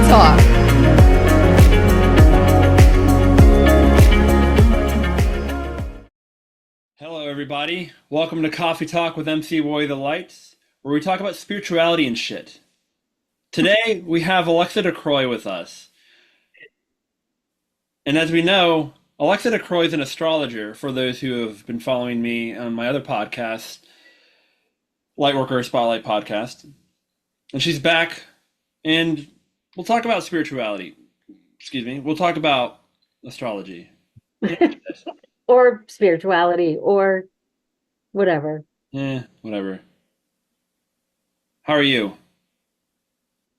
Talk. Hello, everybody. Welcome to Coffee Talk with MC Roy the Lights, where we talk about spirituality and shit. Today, we have Alexza DeCroix with us. And as we know, Alexza DeCroix is an astrologer for those who have been following me on my other podcast, Lightworker Spotlight Podcast. And she's back, and we'll talk about spirituality. Excuse me. We'll talk about astrology. Or spirituality or whatever. Whatever. How are you?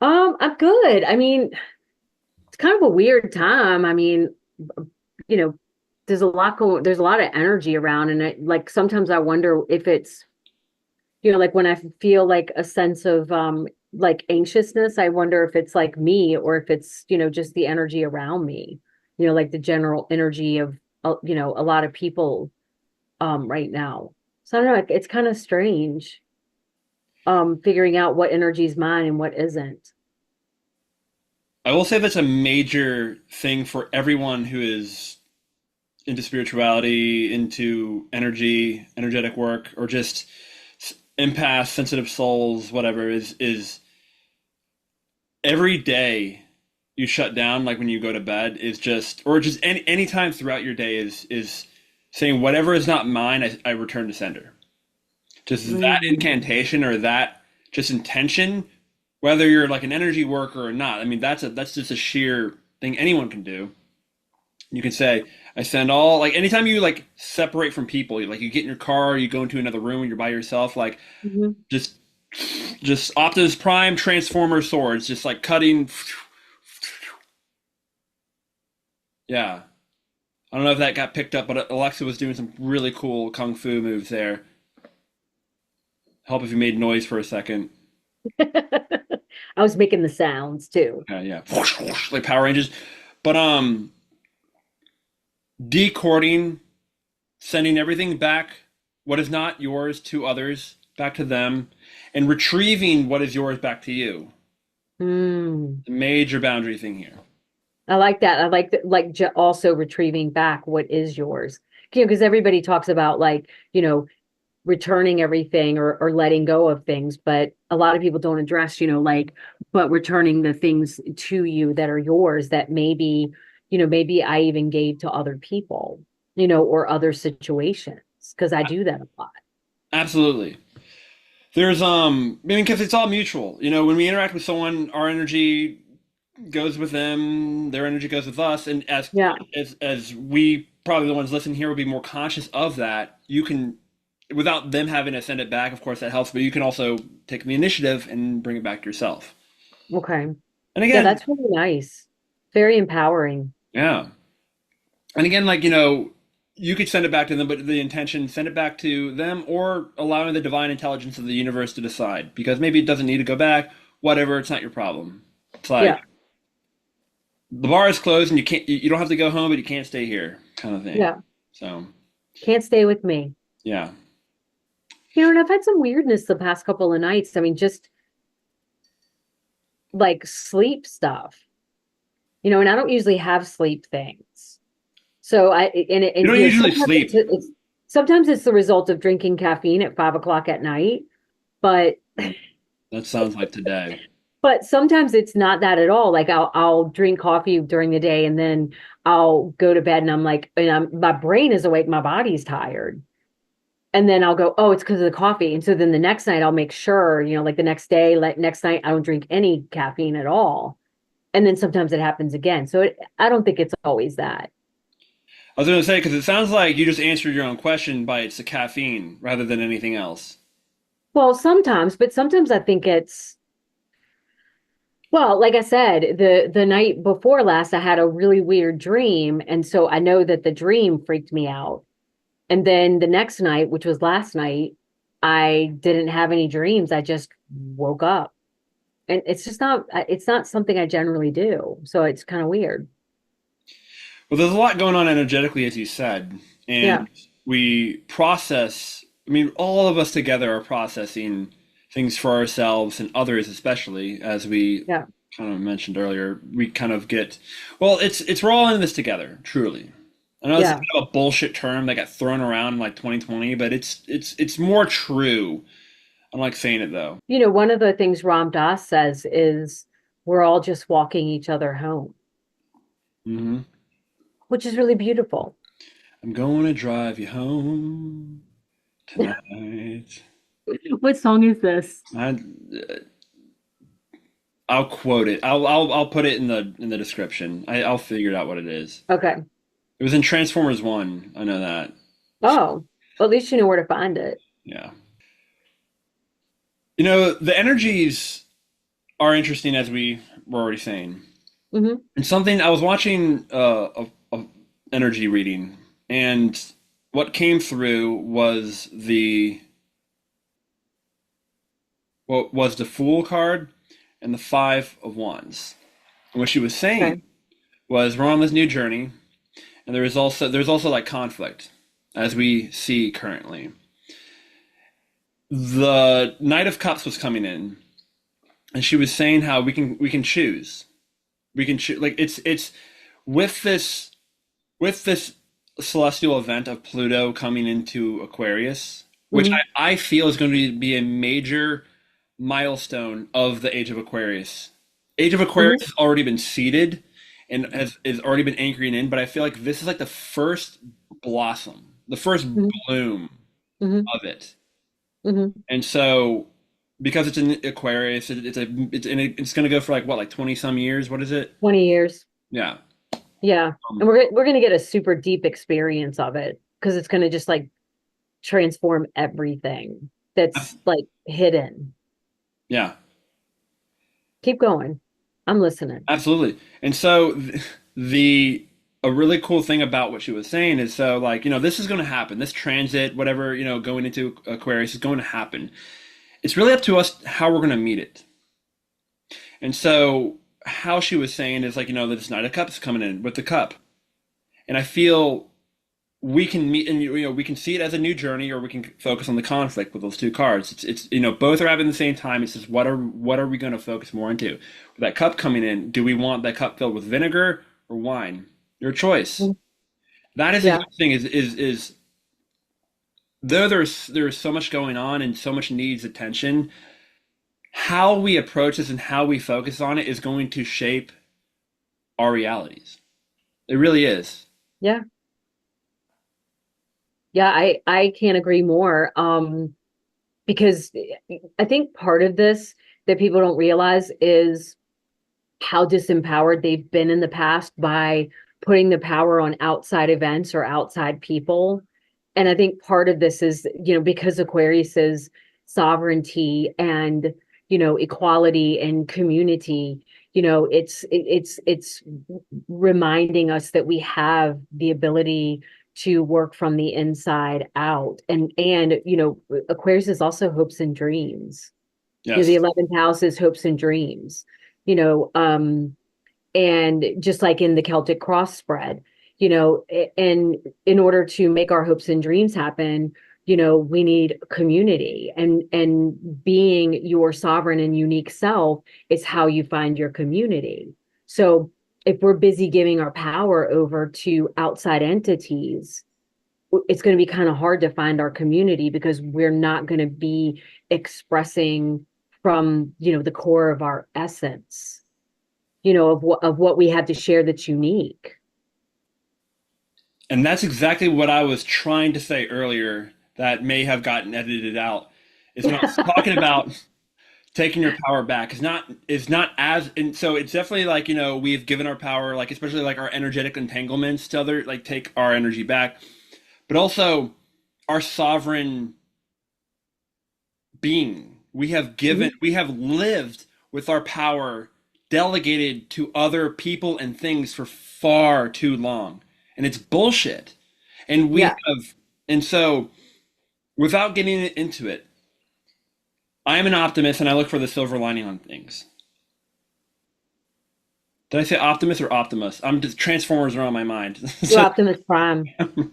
I'm good. I mean, it's kind of a weird time. I mean, there's a lot there's a lot of energy around, and like sometimes I wonder if it's, like when I feel like a sense of like anxiousness, I wonder if it's like me or if it's, just the energy around me, like the general energy of a lot of people right now. So I don't know, it's kind of strange figuring out what energy is mine and what isn't. I will say that's a major thing for everyone who is into spirituality, into energetic work, or just empaths, sensitive souls, whatever, is every day you shut down, like when you go to bed, is just, or just any time throughout your day is saying whatever is not mine, I return to sender. Just that incantation or that just intention, whether you're like an energy worker or not. I mean, that's just a sheer thing anyone can do. You can say, I send all, like anytime you like separate from people, like you get in your car, you go into another room and you're by yourself, like just Optimus Prime Transformer swords, just like cutting. Yeah. I don't know if that got picked up, but Alexa was doing some really cool kung fu moves there. Help if you made noise for a second. I was making the sounds too. Yeah. Like Power Rangers. But decording, sending everything back, what is not yours to others, back to them, and retrieving what is yours back to you. The major boundary thing here. I like that. I like also retrieving back what is yours. Because everybody talks about like, returning everything or letting go of things, but a lot of people don't address, but returning the things to you that are yours that maybe I even gave to other people, or other situations, because I do that a lot. Absolutely. There's I mean, because it's all mutual. When we interact with someone, our energy goes with them, their energy goes with us, and as we probably the ones listening here will be more conscious of that, you can, without them having to send it back, of course that helps, but you can also take the initiative and bring it back to yourself. Okay. And again, yeah, that's really nice. Very empowering. Yeah. And again, like, you could send it back to them, but the intention, send it back to them, or allowing the divine intelligence of the universe to decide, because maybe it doesn't need to go back, whatever, it's not your problem. It's like, the bar is closed and you don't have to go home, but you can't stay here, kind of thing. Yeah. So. Can't stay with me. Yeah. And I've had some weirdness the past couple of nights. I mean, just like sleep stuff, and I don't usually have sleep things. So you don't usually sleep. Sometimes it's the result of drinking caffeine at 5 o'clock at night, but that sounds like today. But sometimes it's not that at all. Like I'll drink coffee during the day and then I'll go to bed and I'm like, my brain is awake, my body's tired. And then I'll go, oh, it's because of the coffee. And so then the next night I'll make sure, like the next day, like next night, I don't drink any caffeine at all. And then sometimes it happens again. So I don't think it's always that. I was going to say, because it sounds like you just answered your own question by it's the caffeine rather than anything else. Well, sometimes, but sometimes I think it's, well, like I said, the night before last, I had a really weird dream. And so I know that the dream freaked me out. And then the next night, which was last night, I didn't have any dreams. I just woke up. And it's not something I generally do. So it's kind of weird. Well, there's a lot going on energetically, as you said. And we process, I mean, all of us together are processing things for ourselves and others, especially as we kind of mentioned earlier, we kind of get, well, it's we're all in this together, truly. I know it's kind Yeah. of a bullshit term that got thrown around in like 2020, but it's more true. I like saying it though. One of the things Ram Dass says is we're all just walking each other home, Hmm. which is really beautiful. I'm going to drive you home tonight. What song is this? I I'll quote it. I'll put it in the description. I'll figure out what it is. Okay. It was in Transformers 1. I know that. Oh, well, at least you know where to find it. Yeah. The energies are interesting as we were already saying. Hmm. And something I was watching a energy reading, and what came through was the Fool card and the Five of Wands. And what she was saying Okay. was we're on this new journey, and there's also like conflict as we see currently. The Knight of Cups was coming in, and she was saying how we can choose. We can choose, like it's with this celestial event of Pluto coming into Aquarius, which Hmm. I feel is going to be a major milestone of the Age of Aquarius. Age of Aquarius Hmm. has already been seeded and has already been anchoring in, but I feel like this is like the first blossom, the first Hmm. bloom Hmm. of it. Hmm. And so because it's in Aquarius, it's going to go for like what, like 20 some years. What is it? 20 years. Yeah. Yeah. And Um, we're going to get a super deep experience of it because it's going to just like transform everything that's like hidden. yeah. Keep going. I'm listening. Absolutely. And so the a really cool thing about what she was saying is, so like, this is going to happen. This transit, whatever, going into Aquarius is going to happen. It's really up to us how we're going to meet it. And so how she was saying is like, this Knight of Cups coming in with the cup. And I feel we can meet, and we can see it as a new journey, or we can focus on the conflict with those two cards. It's both are happening at the same time. It's just what are we going to focus more into? With that cup coming in, do we want that cup filled with vinegar or wine? Your choice. Mhm. That is a Yeah. huge thing. Is though there's so much going on and so much needs attention. How we approach this and how we focus on it is going to shape our realities. It really is. Yeah. Yeah. I can't agree more. Because I think part of this that people don't realize is how disempowered they've been in the past by putting the power on outside events or outside people. And I think part of this is, because Aquarius is sovereignty and, equality and community, it's reminding us that we have the ability to work from the inside out. And Aquarius is also hopes and dreams. The Yes. 11th house is hopes and dreams. You know, um, and just like in the Celtic cross spread, and in order to make our hopes and dreams happen, we need community, and being your sovereign and unique self is how you find your community. So if we're busy giving our power over to outside entities, it's going to be kind of hard to find our community because we're not going to be expressing from, the core of our essence, of what we have to share that's unique. And that's exactly what I was trying to say earlier that may have gotten edited out. Is when I was talking about taking your power back. Is not as, and so it's definitely like, we've given our power, like especially like our energetic entanglements to other, like take our energy back, but also our sovereign being. Mhm. We have lived with our power delegated to other people and things for far too long. And it's bullshit. And we Yeah. have, and so without getting into it, I am an optimist and I look for the silver lining on things. Did I say optimist or optimus? I'm just Transformers are on my mind. You're So, Optimus Prime. And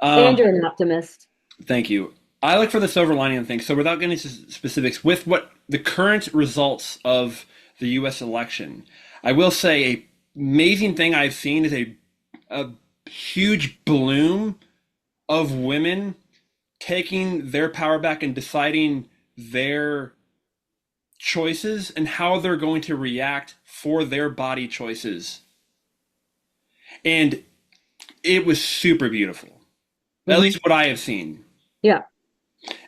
um, you're an optimist. thank you. I look for the silver lining on things. So without getting into specifics, with what the current results of the US election. I will say a amazing thing I've seen is a huge bloom of women taking their power back and deciding their choices and how they're going to react for their body choices. And it was super beautiful, at Hmm. least what I have seen, Yeah.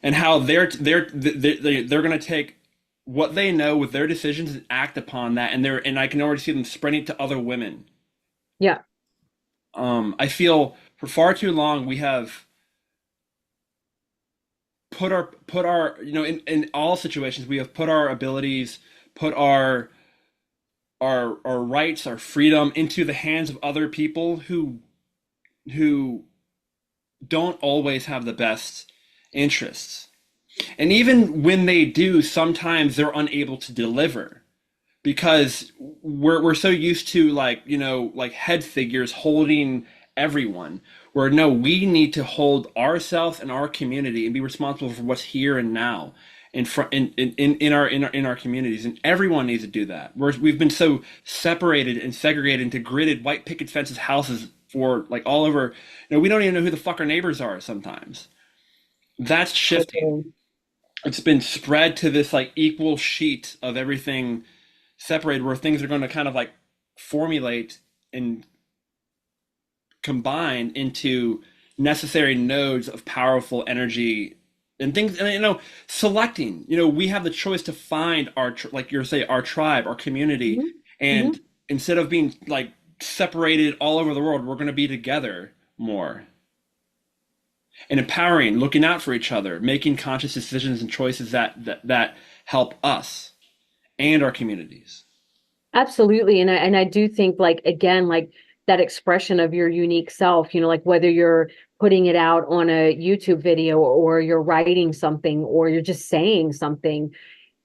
and how they're going to take what they know with their decisions and act upon that, and I can already see them spreading it to other women. Yeah. I feel for far too long we have put our in all situations we have put our abilities, put our rights, our freedom into the hands of other people who don't always have the best interests. And even when they do, sometimes they're unable to deliver because we're so used to, like, like head figures holding everyone, where no, we need to hold ourselves and our community and be responsible for what's here and now in front in our communities, and everyone needs to do that. We've been so separated and segregated into gridded white picket fences houses for like all over. We don't even know who the fuck our neighbors are sometimes. That's shifting. Totally. It's been spread to this like equal sheet of everything separated, where things are going to kind of like formulate and combine into necessary nodes of powerful energy and things. And selecting, we have the choice to find our like you're saying, our tribe, our community. Hmm. Hmm. And instead of being like separated all over the world, we're going to be together more and empowering, looking out for each other, making conscious decisions and choices that help us and our communities. Absolutely. And I do think, like, again, like that expression of your unique self, like whether you're putting it out on a YouTube video or you're writing something or you're just saying something,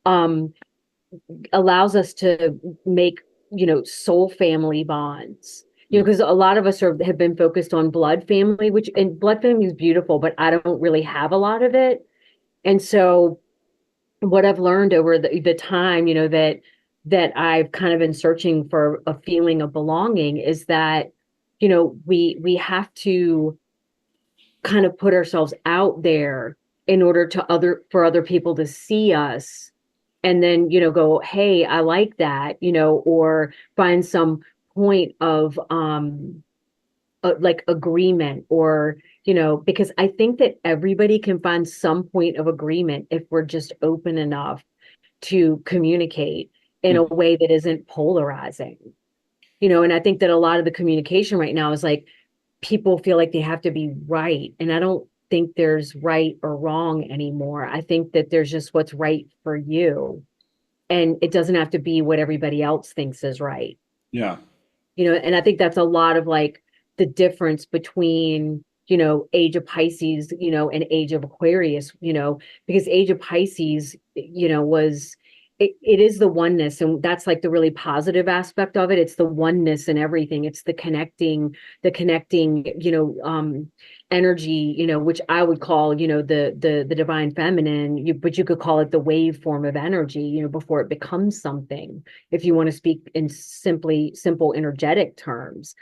um, allows us to make, soul family bonds. Because a lot of us have been focused on blood family, which, and blood family is beautiful, but I don't really have a lot of it. And so what I've learned over the time, that I've kind of been searching for a feeling of belonging is that, we have to kind of put ourselves out there in order for other people to see us and then, go, hey, I like that, or find some point of like agreement, or because I think that everybody can find some point of agreement if we're just open enough to communicate in a Mhm. way that isn't polarizing. And I think that a lot of the communication right now is like people feel like they have to be right, and I don't think there's right or wrong anymore. I think that there's just what's right for you, and it doesn't have to be what everybody else thinks is right. Yeah, And I think that's a lot of like the difference between, age of Pisces, and age of Aquarius, because age of Pisces, was it is the oneness, and that's like the really positive aspect of it. It's the oneness and everything. It's the connecting, energy, which I would call, the divine feminine, but you could call it the wave form of energy, before it becomes something, if you want to speak in simple energetic terms.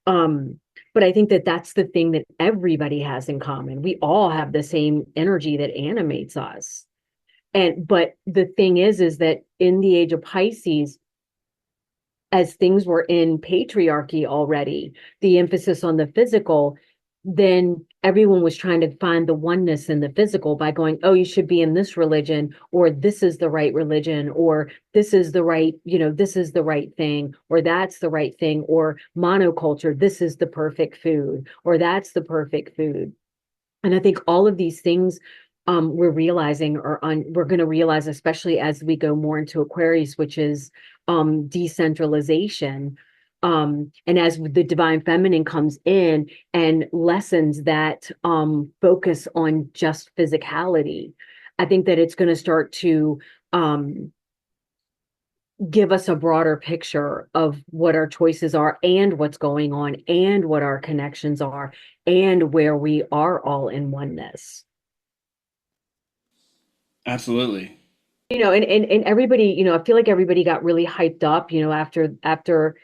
Um, but I think that that's the thing that everybody has in common. We all have the same energy that animates us. But the thing is that in the age of Pisces, as things were in patriarchy already, the emphasis on the physical, then everyone was trying to find the oneness in the physical by going, oh, you should be in this religion, or this is the right religion, or this is the right thing, or that's the right thing, or monoculture, this is the perfect food, or that's the perfect food. And I think all of these things, we're going to realize, especially as we go more into Aquarius, which is decentralization. And as the divine feminine comes in and lessens that focus on just physicality, I think that it's going to start to give us a broader picture of what our choices are and what's going on and what our connections are and where we are all in oneness. absolutely. And everybody, I feel like everybody got really hyped up, after,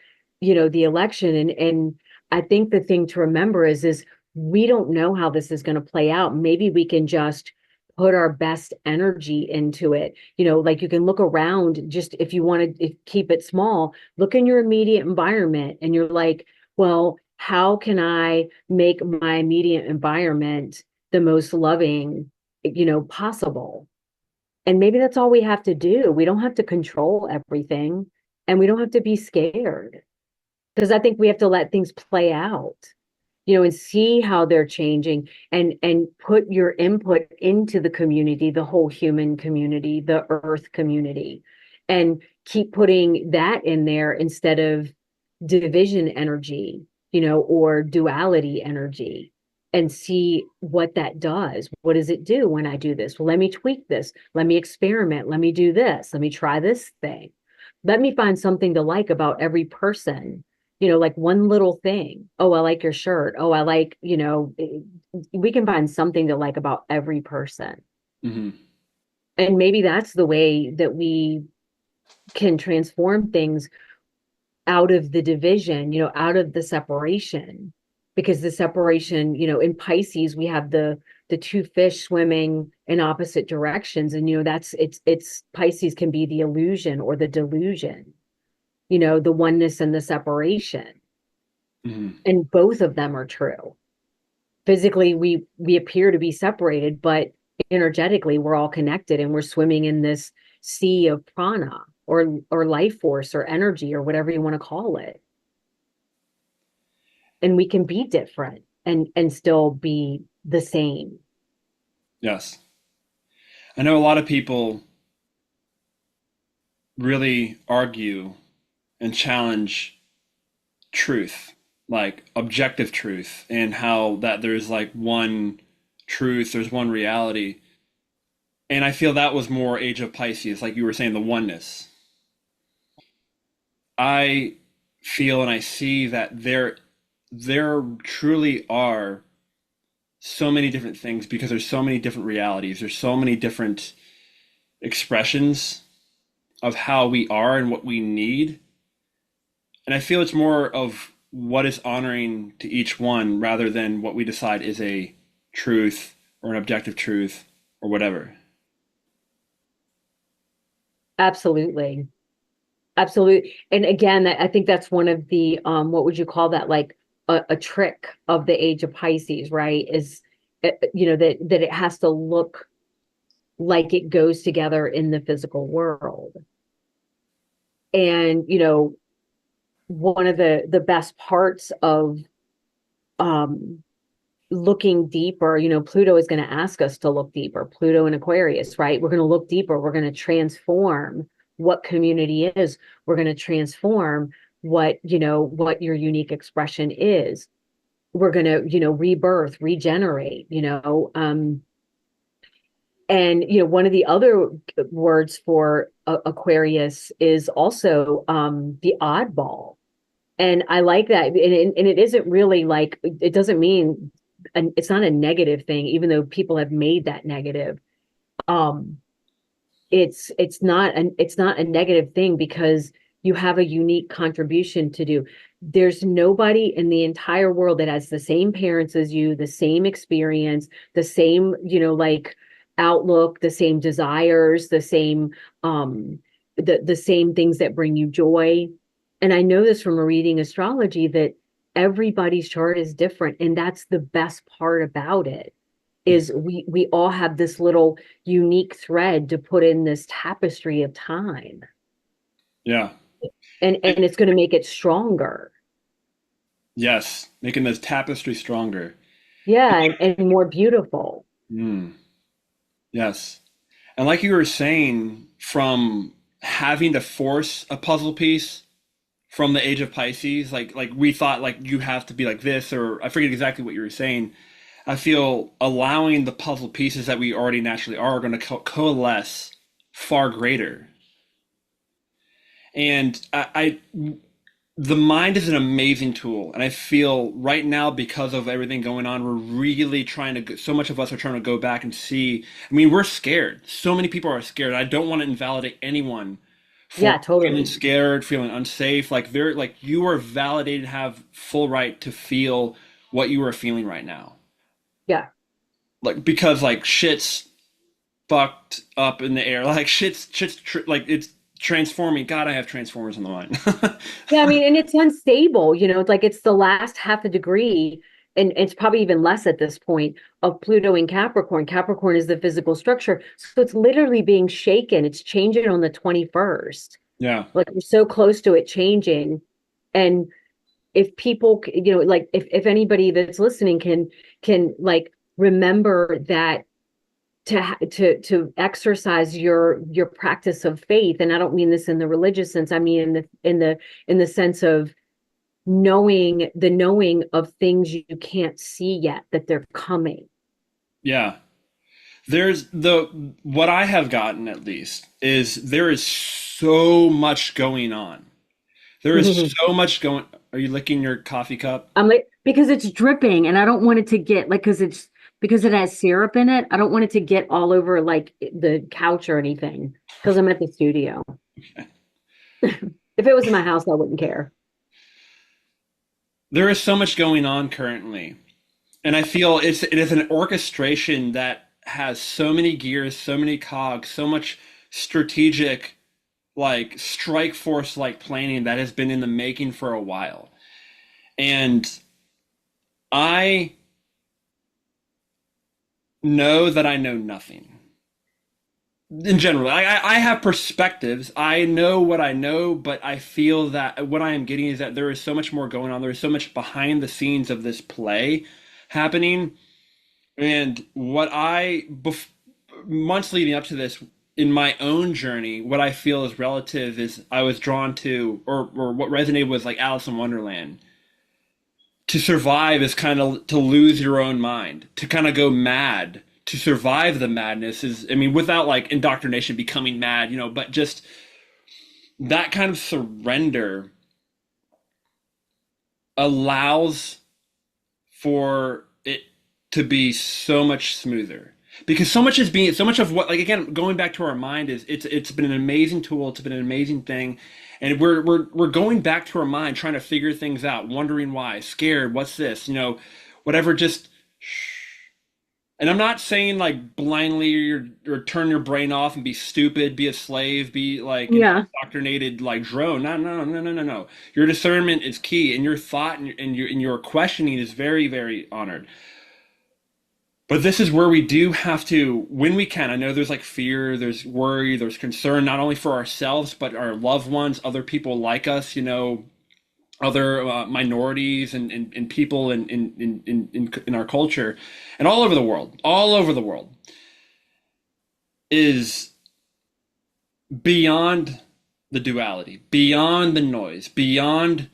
the election. And I think the thing to remember is we don't know how this is going to play out. Maybe we can just put our best energy into it. Like you can look around, just if you want to keep it small, look in your immediate environment and you're like, well, how can I make my immediate environment the most loving, possible? And maybe that's all we have to do. We don't have to control everything and we don't have to be scared because I think we have to let things play out, and see how they're changing and put your input into the community, the whole human community, the earth community, and keep putting that in there instead of division energy, or duality energy, and see what that does. What does it do when I do this? Well, let me tweak this. Let me experiment. Let me do this. Let me try this thing. Let me find something to like about every person, like one little thing. Oh, I like your shirt. Oh, I like, we can find something to like about every person. Hmm. And maybe that's the way that we can transform things out of the division, out of the separation. Because the separation, in Pisces, we have the two fish swimming in opposite directions. And that's it's Pisces can be the illusion or the delusion, the oneness and the separation. Hmm. And both of them are true. Physically, we appear to be separated, but energetically we're all connected and we're swimming in this sea of prana or life force or energy or whatever you want to call it. And we can be different and still be the same. Yes. I know a lot of people really argue and challenge truth, like objective truth, and how that there's like one truth, there's one reality. And I feel that was more Age of Pisces, like you were saying, the oneness. I feel and I see that there truly are so many different things because there's so many different realities. There's so many different expressions of how we are and what we need. And I feel it's more of what is honoring to each one rather than what we decide is a truth or an objective truth or whatever. Absolutely. Absolutely. And again, I think that's one of the what would you call that? Like a trick of the age of Pisces, right? Is that it has to look like it goes together in the physical world. And one of the best parts of um looking deeper, Pluto is going to ask us to look deeper. Pluto and Aquarius, right? We're going to look deeper. We're going to transform what community is. We're going to transform what your unique expression is. We're going to, rebirth, regenerate, and one of the other words for Aquarius is also the oddball. And I like that. And it isn't really like, it doesn't mean, and it's not a negative thing, even though people have made that negative. Um, it's not a negative thing because you have a unique contribution to do. There's nobody in the entire world that has the same parents as you, the same experience, the same, like outlook, the same desires, the same things that bring you joy. And I know this from reading astrology that everybody's chart is different. And that's the best part about it is we all have this little unique thread to put in this tapestry of time. Yeah. And it's going to make it stronger. Yes, making the tapestry stronger. Yeah, and more beautiful. Mm, yes. And like you were saying, from having to force a puzzle piece from the Age of Pisces, like we thought like you have to be like this, or I forget exactly what you were saying. I feel allowing the puzzle pieces that we already naturally are going to coalesce far greater. And the mind is an amazing tool, and I feel right now because of everything going on, we're really trying to. So much of us are trying to go back and see. I mean, we're scared. So many people are scared. I don't want to invalidate anyone for Yeah, feeling totally. scared, feeling unsafe. Like they're like you are validated, have full right to feel what you are feeling right now. Yeah. Like because like shit's fucked up in the air. Like like it's transforming. God, I have transformers in the mind. Yeah, I mean, and it's unstable, it's like it's the last half a degree, and it's probably even less at this point of Pluto in Capricorn. Capricorn is the physical structure. So it's literally being shaken. It's changing on the 21st. Yeah. Like we're so close to it changing. And if people, like if anybody that's listening can like remember that to exercise your practice of faith, and I don't mean this in the religious sense, I mean in the sense of knowing of things you can't see yet that they're coming. Yeah. There's the what I have gotten at least is there is so much going on. There is so much going. Are you licking your coffee cup? I'm like, because it's dripping and I don't want it to get like, because it has syrup in it. I don't want it to get all over like the couch or anything because I'm at the studio. If it was in my house, I wouldn't care. There is so much going on currently, and I feel it is an orchestration that has so many gears, so many cogs, so much strategic like strike force like planning that has been in the making for a while. And I know that I know nothing. In general, I have perspectives. I know what I know, but I feel that what I am getting is that there is so much more going on. There is so much behind the scenes of this play happening. And months leading up to this, in my own journey, what I feel is relative is I was drawn to, or what resonated with like Alice in Wonderland. To survive is kind of to lose your own mind, to kind of go mad. To survive the madness is, I mean, without like indoctrination, becoming mad, but just that kind of surrender allows for it to be so much smoother. Because so much of what, like again, going back to our mind is it's been an amazing tool, it's been an amazing thing, and we're going back to our mind, trying to figure things out, wondering why, scared, what's this, whatever, just and I'm not saying like blindly or turn your brain off and be stupid, be a slave, be like an Yeah. indoctrinated like drone. No, no, no, no, no, no. Your discernment is key, and your thought and your questioning is very, very honored. But this is where we do have to, when we can. I know there's like fear, there's worry, there's concern, not only for ourselves, but our loved ones, other people like us, other minorities and people in our culture and all over the world is beyond the duality, beyond the noise, beyond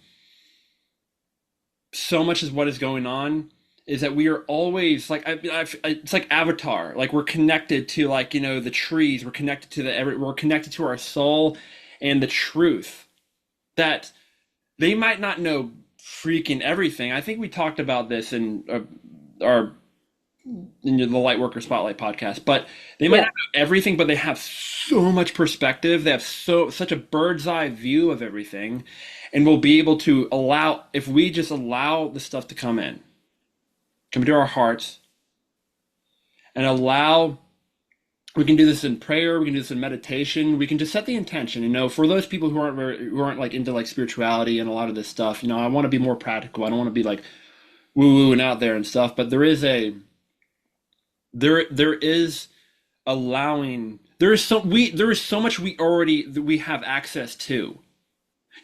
so much is what is going on is that we are always like it's like Avatar, like we're connected to like the trees, we're connected to we're connected to our soul and the truth that they might not know freaking everything. I think we talked about this in our in the Lightworker Spotlight podcast, but they might not Yeah. know everything, but they have so much perspective. They have such a bird's eye view of everything, and we'll be able to allow if we just allow the stuff to come into our hearts, and allow. We can do this in prayer. We can do this in meditation. We can just set the intention. For those people who aren't like into like spirituality and a lot of this stuff, I want to be more practical. I don't want to be like woo woo and out there and stuff. But there is allowing. There is so much we have access to.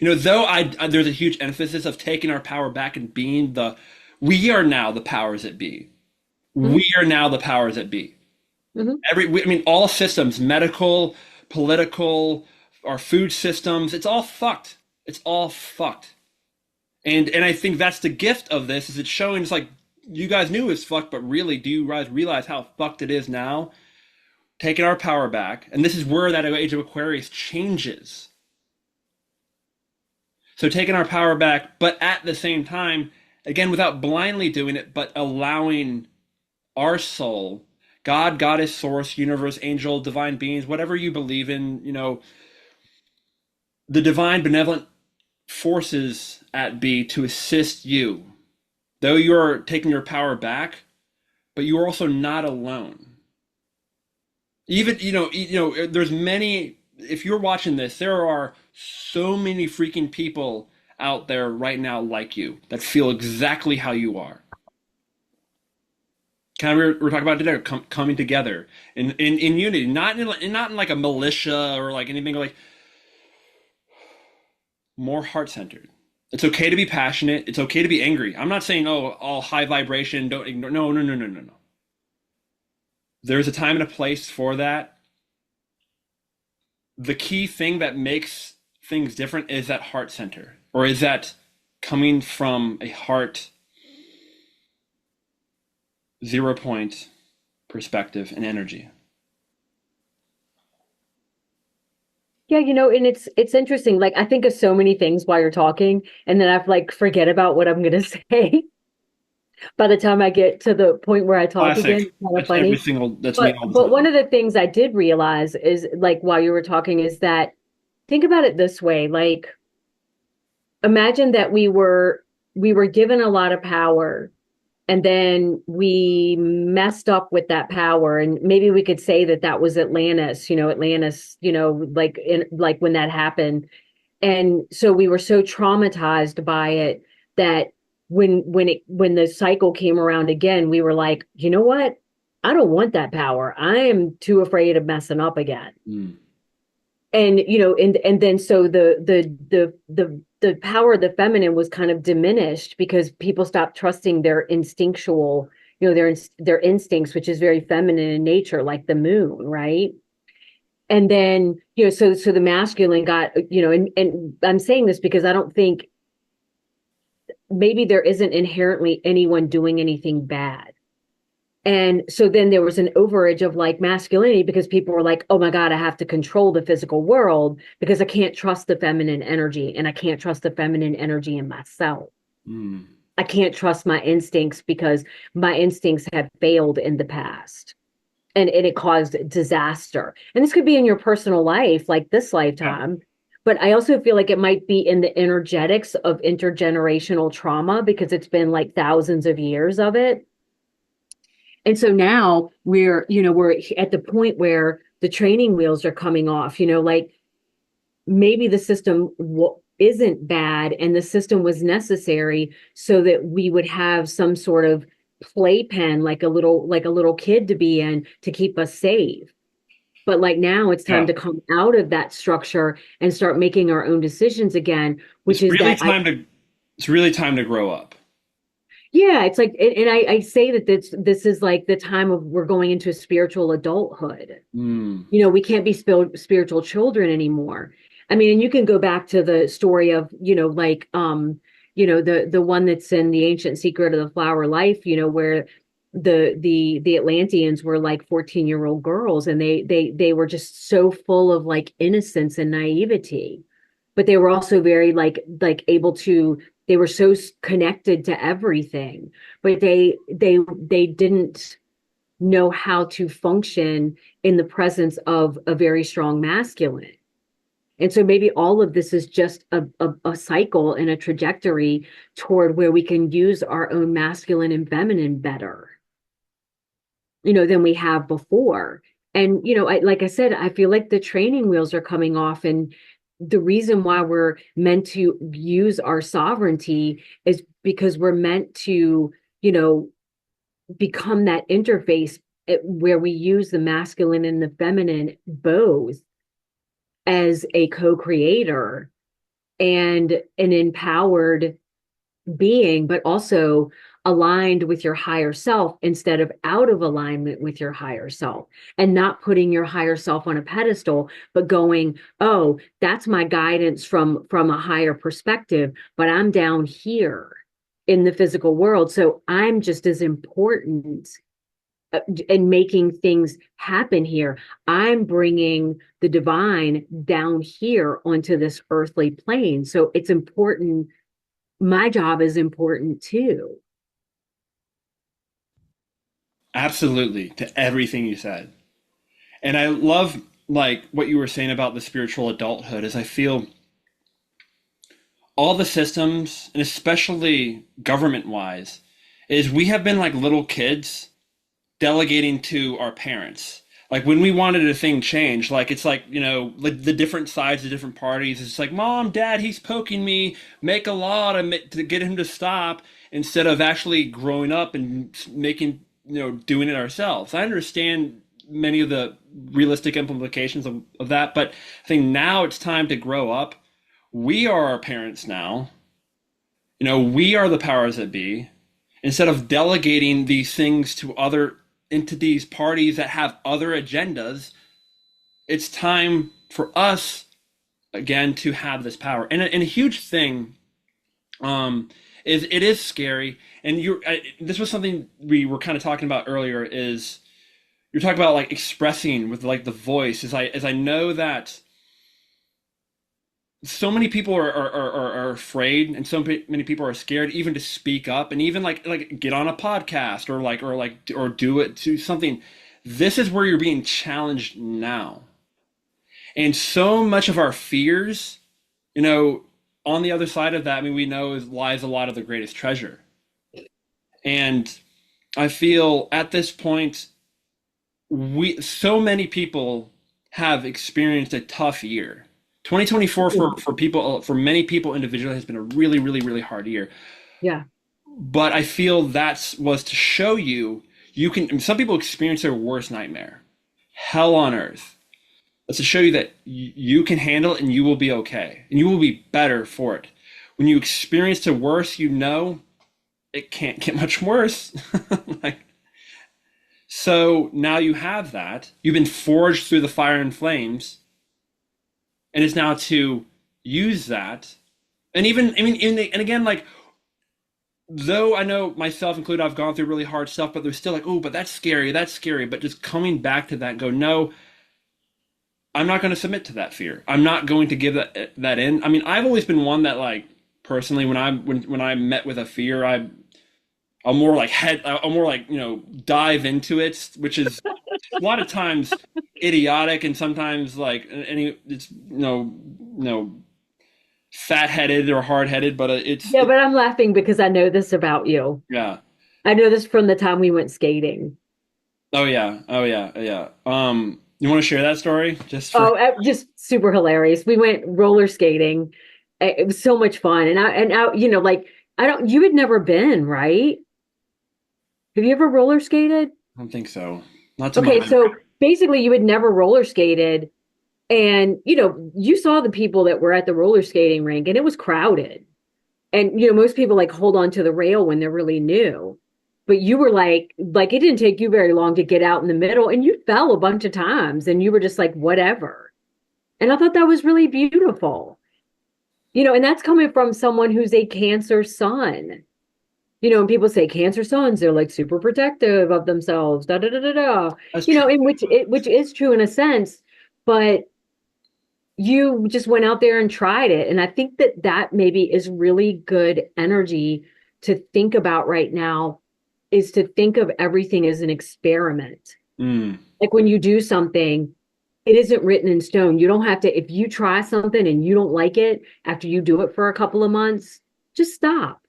Though there's a huge emphasis of taking our power back and being we are now the powers that be. Hmm. We are now the powers that be. Hmm. I mean, all systems, medical, political, our food systems, it's all fucked. It's all fucked. And I think that's the gift of this is it's showing it's like you guys knew it was fucked, but really, do you guys realize how fucked it is now? Taking our power back, and this is where that age of Aquarius changes. So taking our power back, but at the same time, again, without blindly doing it, but allowing our soul, God, goddess, source, universe, angel, divine beings, whatever you believe in, the divine benevolent forces at B to assist you. Though you're taking your power back, but you are also not alone. Even, there's many, if you're watching this, there are so many freaking people out there right now like you that feel exactly how you are. Kind of we're talking about today, coming together in unity, not in like a militia or like anything like more heart centered. It's okay to be passionate. It's okay to be angry. I'm not saying all high vibration. Don't ignore. No, no, no, no, no, no. There's a time and a place for that. The key thing that makes things different is that heart center, or is that coming from a heart 0 point perspective and energy. Yeah, and it's interesting. Like I think of so many things while you're talking, and then I've like forget about what I'm gonna say by the time I get to the point where I talk again. Classic. It's kind of That's every funny. single. That's me But all the but one time. of the things I did realize is like while you were talking is that think about it this way, like imagine that we were given a lot of power and then we messed up with that power, and maybe we could say that that was Atlantis, like when that happened. And so we were so traumatized by it that when the cycle came around again, we were like, you know what? I don't want that power. I am too afraid of messing up again. Mm. And and then so the power of the feminine was kind of diminished because people stopped trusting their instinctual, their instincts, which is very feminine in nature, like the moon, right? And then so the masculine got, and I'm saying this because I don't think, maybe there isn't inherently anyone doing anything bad. And so then there was an overage of like masculinity because people were like, oh my God, I have to control the physical world because I can't trust the feminine energy, and I can't trust the feminine energy in myself. Mm. I can't trust my instincts because my instincts have failed in the past, and it caused disaster. And this could be in your personal life, like this Yeah. lifetime. But I also feel like it might be in the energetics of intergenerational trauma because it's been like thousands of years of it. And so now we're at the point where the training wheels are coming off, like maybe the system isn't bad and the system was necessary so that we would have some sort of playpen, like a little kid to be in to keep us safe. But like now it's time Yeah. to come out of that structure and start making our own decisions again, which It's is really that I time to. It's really time to grow up. yeah, it's like, and I say that this is like the time of we're going into a spiritual adulthood. Mm. We can't be spiritual children anymore. I mean, and you can go back to the story of, like the one that's in The Ancient Secret of the Flower Life, where the Atlanteans were like 14-year-old girls, and they were just so full of like innocence and naivety, but they were also very like able to, they were so connected to everything, but they didn't know how to function in the presence of a very strong masculine. And so maybe all of this is just a cycle and a trajectory toward where we can use our own masculine and feminine better, than we have before. And, like I said, I feel like the training wheels are coming off. And the reason why we're meant to use our sovereignty is because we're meant to, become that interface where we use the masculine and the feminine both as a co-creator and an empowered being, but also aligned with your higher self instead of out of alignment with your higher self, and not putting your higher self on a pedestal, but going, oh, that's my guidance from a higher perspective, but I'm down here in the physical world, so I'm just as important and making things happen here. I'm bringing the divine down here onto this earthly plane. So it's important. My job is important too. Absolutely, to everything you said. And I love like what you were saying about the spiritual adulthood is I feel all the systems, and especially government wise, is we have been like little kids delegating to our parents. Like when we wanted a thing changed, like it's like, like the different sides, the different parties. It's like, Mom, Dad, he's poking me. Make a law to get him to stop instead of actually growing up and making, doing it ourselves. I understand many of the realistic implications of that, but I think now it's time to grow up. We are our parents now. We are the powers that be. Instead of delegating these things to other entities, parties that have other agendas, it's time for us again to have this power. And a huge thing is it is scary. And this was something we were kind of talking about earlier. Is you're talking about like expressing with like the voice. As I know that so many people are afraid, and so many people are scared even to speak up, and even like get on a podcast or do it to something. This is where you're being challenged now, and so much of our fears, on the other side of that, I mean, we know lies a lot of the greatest treasure. And I feel at this point, so many people have experienced a tough year. 2024 for people, for many people individually, has been a really, really, really hard year. Yeah. But I feel that was to show you can. Some people experience their worst nightmare, hell on earth. That's to show you that you can handle it and you will be okay and you will be better for it. When you experience the worst, it can't get much worse. Like, so now you have that. You've been forged through the fire and flames, and it's now to use that. And even, I mean, and again, like, though I know myself included, I've gone through really hard stuff, but there's still like, oh, but that's scary, that's scary. But just coming back to that, and go, no, I'm not going to submit to that fear. I'm not going to give that in. I mean, I've always been one that, like, personally, when I met with a fear, I'm more like dive into it, which is a lot of times idiotic, and sometimes like it's fat headed or hard headed, but Yeah, but I'm laughing because I know this about you. yeah. I know this from the time we went skating. Oh yeah, oh yeah, yeah. You want to share that story just for? Just super hilarious. We went roller skating. It was so much fun. And I, like, you had never been, right? Have you ever roller skated? I don't think so. Not to my Okay, memory. so basically you had never roller skated, and you saw the people that were at the roller skating rink, and it was crowded. And most people like hold on to the rail when they're really new. But you were like it didn't take you very long to get out in the middle, and you fell a bunch of times, and you were just like, whatever. And I thought that was really beautiful. And that's coming from someone who's a Cancer sun. And people say Cancer suns, they're like super protective of themselves, da da da da da. That's true. In which is true in a sense, but you just went out there and tried it. And I think that maybe is really good energy to think about right now, is to think of everything as an experiment. Mm. Like when you do something, it isn't written in stone. You don't have to, if you try something and you don't like it after you do it for a couple of months, just stop.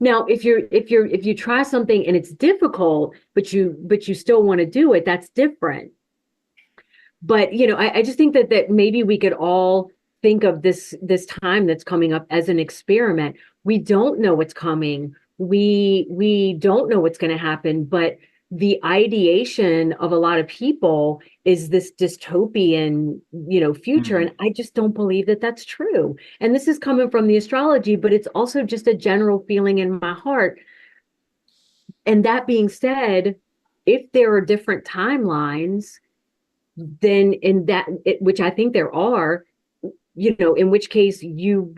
Now, if you try something and it's difficult, but you still want to do it, that's different. But I just think that maybe we could all think of this time that's coming up as an experiment. We don't know what's coming. We don't know what's going to happen, but the ideation of a lot of people is this dystopian, future. Mm. And I just don't believe that that's true. And this is coming from the astrology, but it's also just a general feeling in my heart. And that being said, if there are different timelines, then which I think there are, in which case you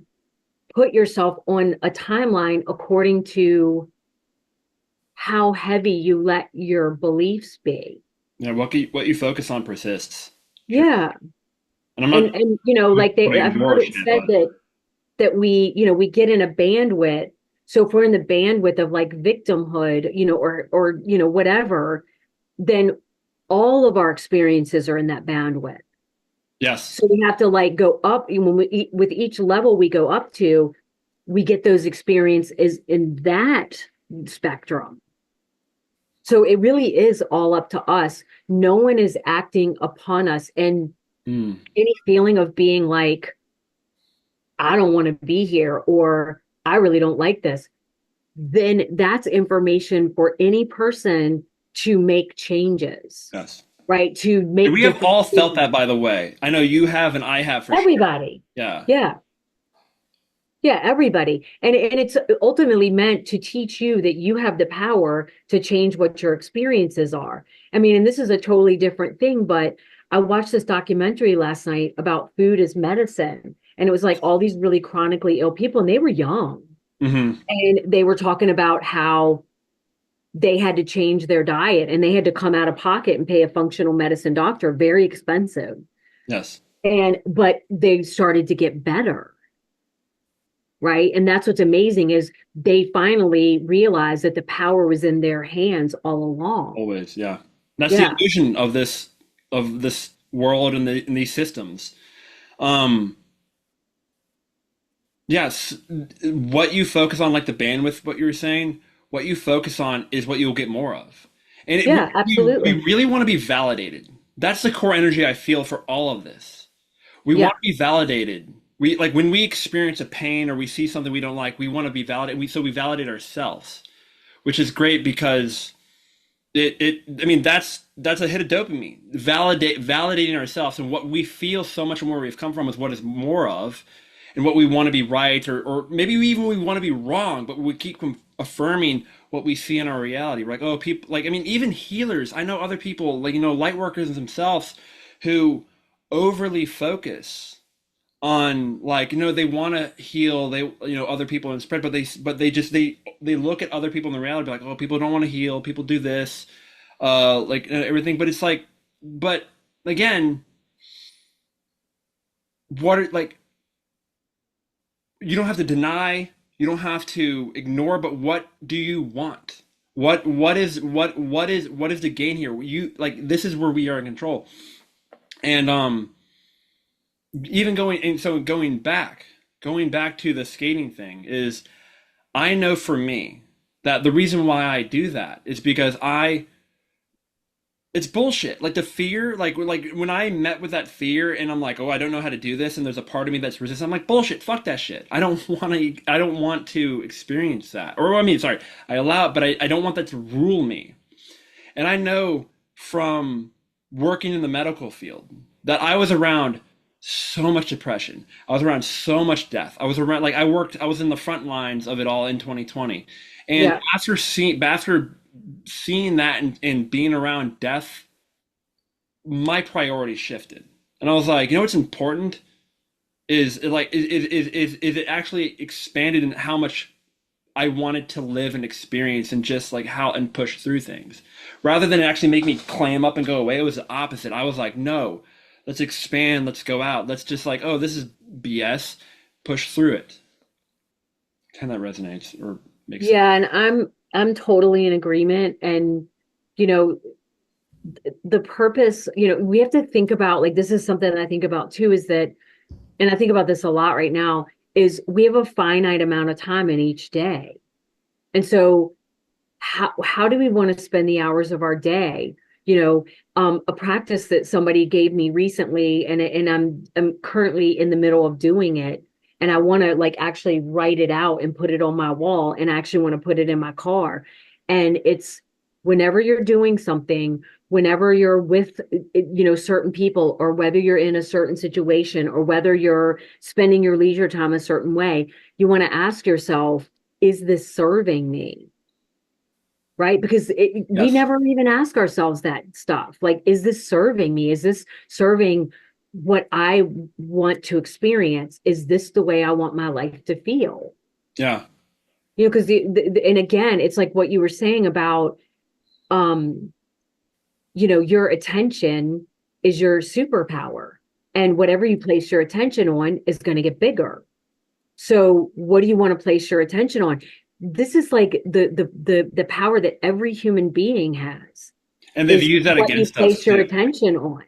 put yourself on a timeline according to how heavy you let your beliefs be. Yeah, what you focus on persists. True. Yeah. And I'm not And you know, like putting I've heard your it shit, said but that we, you know, we get in a bandwidth. So if we're in the bandwidth of like victimhood, you know, or you know, whatever, then all of our experiences are in that bandwidth. yes, So we have to like go up when with each level we go up to, we get those experiences in that spectrum. So it really is all up to us. No one is acting upon us. And mm, any feeling of being like, I don't want to be here, or I really don't like this, then that's information for any person to make changes, yes. right? To And make we have different all felt decisions. that, by the way. I know you have, and I have for sure. Everybody. Yeah. Yeah. Yeah, everybody. And it's ultimately meant to teach you that you have the power to change what your experiences are. I mean, and this is a totally different thing, but I watched this documentary last night about food as medicine. And it was like all these really chronically ill people, and they were young. Hmm. And they were talking about how they had to change their diet and they had to come out of pocket and pay a functional medicine doctor, very expensive. Yes. And but they started to get better, right? And that's what's amazing is they finally realized that the power was in their hands all along. Always. Yeah. That's the Yeah. illusion of this world and these systems. Um, yes. What you focus on, like the bandwidth, what you were saying, what you focus on is what you'll get more of. And Yeah, we absolutely. really want to be validated. That's the core energy I feel for all of this. We want Yeah. to be validated. We like when we experience a pain or we see something we don't like, we want to be validated. So we validate ourselves, which is great because I mean that's a hit of dopamine. Validating ourselves and what we feel so much more we've come from is what is more of, and what we want to be right or maybe even we want to be wrong, but we keep affirming what we see in our reality. We're like, oh, people like I mean even healers. I know other people like light workers themselves who overly focus on like they want to heal they other people and spread but they look at other people in the reality like oh people don't want to heal people do this like everything but it's like but again what are like you don't have to deny you don't have to ignore but what do you want what is the gain here you like this is where we are in control and even going back to the skating thing is I know for me that the reason why I do that is because I it's bullshit. Like the fear, like when I met with that fear and I'm like, oh, I don't know how to do this, and there's a part of me that's resistant. I'm like, bullshit, fuck that shit. I don't want to experience that. Or I mean, sorry, I allow it, but I don't want that to rule me. And I know from working in the medical field that I was around so much depression. I was around so much death. I was around like I was in the front lines of it all in 2020. And Yeah. after seeing that and being around death, my priorities shifted. And I was like, what's important is it actually expanded in how much I wanted to live and experience and just like how and push through things. Rather than actually make me clam up and go away, it was the opposite. I was like, no, let's expand, let's go out. Let's just like, oh, this is BS, push through it. Kind of resonates or makes sense. Yeah, and I'm totally in agreement. And you know, the purpose, you know, we have to think about like this is something that I think about too, is that, and I think about this a lot right now, is we have a finite amount of time in each day. And so how do we want to spend the hours of our day? You know, a practice that somebody gave me recently, and I'm currently in the middle of doing it, and I want to like actually write it out and put it on my wall, and I actually want to put it in my car. And it's whenever you're doing something, whenever you're with certain people, or whether you're in a certain situation, or whether you're spending your leisure time a certain way, you want to ask yourself, is this serving me? Right? Because we Yes. never even ask ourselves that stuff. Like, is this serving me? Is this serving what I want to experience? Is this the way I want my life to feel? Yeah. You know, because and again, it's like what you were saying about, um, your attention is your superpower, and whatever you place your attention on is going to get bigger. So, what do you want to place your attention on? This is like the power that every human being has And they've is used that what you against us place your too. attention on.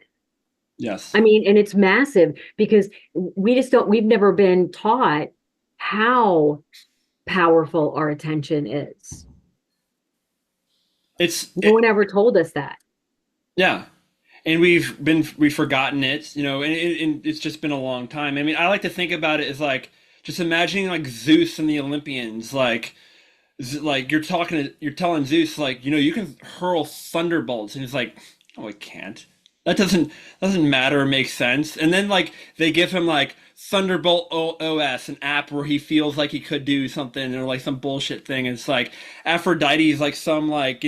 Yes. I mean, and it's massive because we've never been taught how powerful our attention is. It's No one ever told us that. yeah. And we've forgotten it, and it's just been a long time. I mean, I like to think about it as like just imagining like Zeus and the Olympians, like you're telling Zeus like, you can hurl thunderbolts, and he's like, oh, I can't. That doesn't matter or make sense. And then like they give him like Thunderbolt OS, an app where he feels like he could do something or like some bullshit thing. And it's like Aphrodite's like some like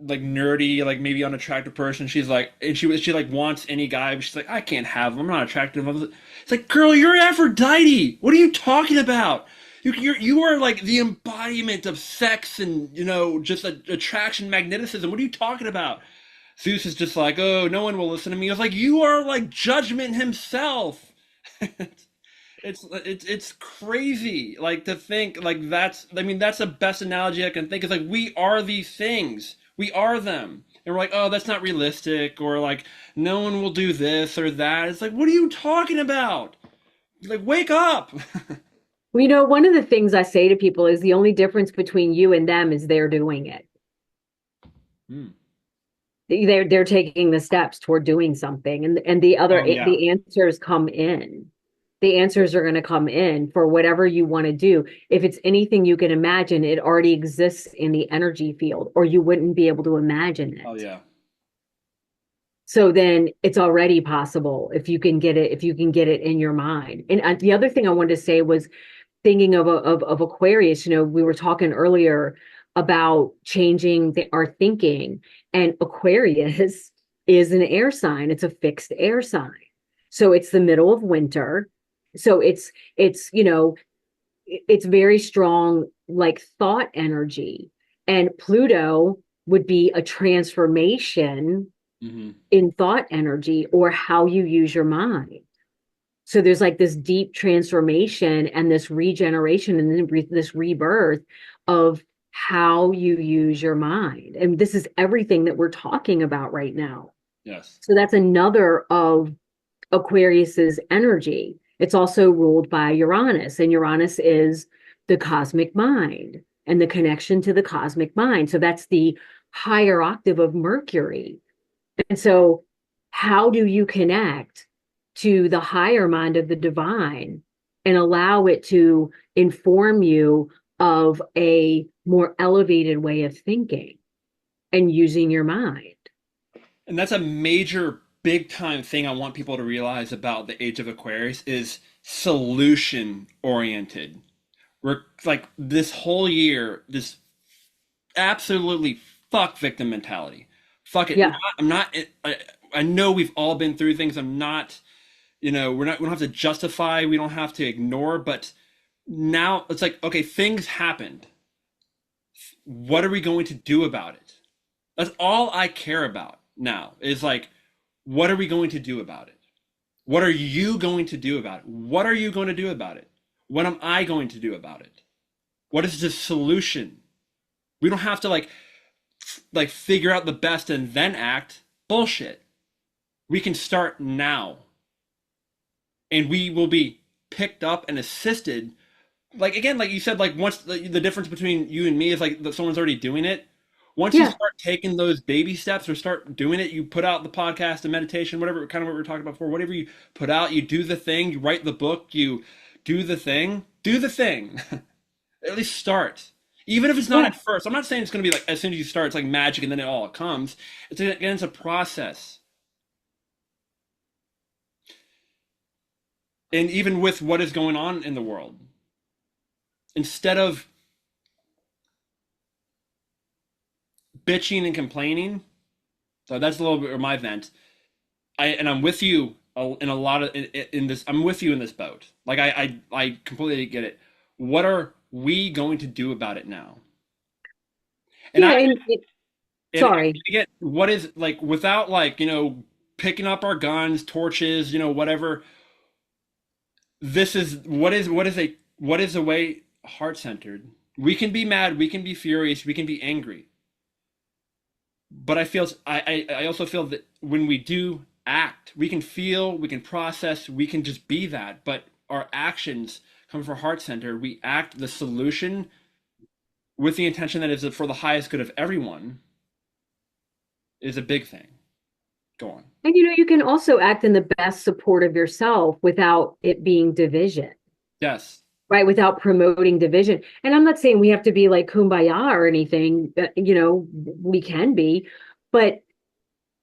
like nerdy like maybe unattractive person. She's like, and she like wants any guy, but she's like, I can't have him. I'm not attractive. It's like, girl, you're Aphrodite. What are you talking about? You are like the embodiment of sex and just attraction, magnetism. What are you talking about? Zeus is just like, oh, no one will listen to me. I was like, you are like judgment himself. It's crazy. Like to think like that's. I mean, that's the best analogy I can think. Is like we are these things. We are them. And we're like, oh, that's not realistic, or like no one will do this or that. It's like, what are you talking about? Like, wake up. Well, one of the things I say to people is the only difference between you and them is they're doing it. Hmm. They're taking the steps toward doing something, and Oh yeah. the answers come in. The answers are going to come in for whatever you want to do. If it's anything you can imagine, it already exists in the energy field, or you wouldn't be able to imagine Oh it. yeah. So then it's already possible if you can get it in your mind. And the other thing I wanted to say was thinking of Aquarius. We were talking earlier about changing our thinking, and Aquarius is an air sign. It's a fixed air sign. So it's the middle of winter. So it's very strong, like thought energy. And Pluto would be a transformation Hmm. in thought energy or how you use your mind. So there's like this deep transformation and this regeneration and then this rebirth of how you use your mind. And this is everything that we're talking about right now. Yes. So that's another of Aquarius's energy. It's also ruled by Uranus, and Uranus is the cosmic mind and the connection to the cosmic mind. So that's the higher octave of Mercury. And so, how do you connect to the higher mind of the divine and allow it to inform you of a more elevated way of thinking and using your mind? And that's a major, big time thing I want people to realize about the age of Aquarius is solution oriented. We're like this whole year, this absolutely fuck victim mentality. Fuck it. Yeah. I'm not. I know we've all been through things. I'm not. We're not. We don't have to justify. We don't have to ignore. But now it's like, okay, things happened. What are we going to do about it? That's all I care about now. Is like, what are we going to do about it? What are you going to do about it? What are you going to do about it? What am I going to do about it? What is the solution? We don't have to like figure out the best and then act. Bullshit. We can start now. And we will be picked up and assisted. Like again, like you said, like once the difference between you and me is like that someone's already doing it. Once you Yeah. start taking those baby steps or start doing it, you put out the podcast, the meditation, whatever, kind of what we were talking about before, whatever you put out, you do the thing, you write the book, you do the thing, do the thing. At least start. Even if it's not Yeah. at first. I'm not saying it's going to be like as soon as you start, it's like magic and then it all comes. Again, it's a process. And even with what is going on in the world, instead of bitching and complaining, so that's a little bit of my vent. I'm with you in a lot of in this. I'm with you in this boat. Like I completely get it. What are we going to do about it now? And Yeah, I and and sorry. again, what is like without like, picking up our guns, torches, whatever. This is what is a way heart centered. We can be mad, we can be furious, we can be angry, but I also feel that when we do act, we can feel, we can process, we can just be that. But our actions come from heart center. We act the solution with the intention that is for the highest good of everyone is a big thing. Go on. And you can also act in the best support of yourself without it being division, Yes. right? Without promoting division. And I'm not saying we have to be like kumbaya or anything, we can be, but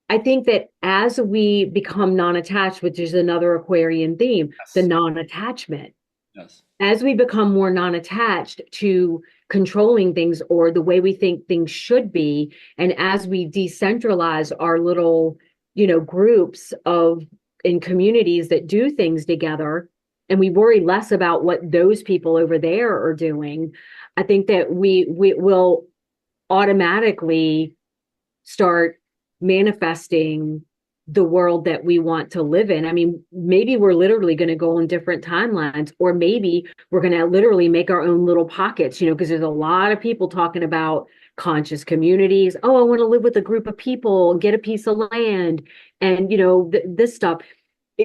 I think that as we become non-attached, which is another Aquarian theme, the Yes. non-attachment, Yes. as we become more non-attached to controlling things or the way we think things should be, and as we decentralize our little, groups of in communities that do things together, and we worry less about what those people over there are doing, I think that we will automatically start manifesting the world that we want to live in. I mean, maybe we're literally going to go on different timelines, or maybe we're going to literally make our own little pockets, because there's a lot of people talking about conscious communities. Oh, I want to live with a group of people and get a piece of land and, this stuff.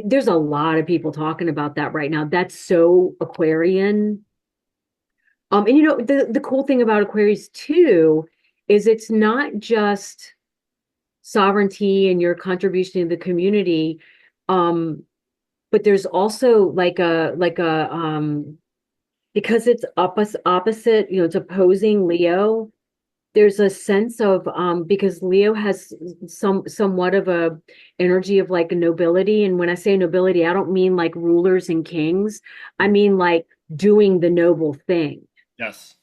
There's a lot of people talking about that right now. That's so Aquarian. And the cool thing about Aquarius too is it's not just sovereignty and your contribution to the community, um but there's also like a because it's opposite, it's opposing Leo. There's a sense of because Leo has somewhat of a energy of like nobility, and when I say nobility, I don't mean like rulers and kings. I mean like doing the noble thing, Yes.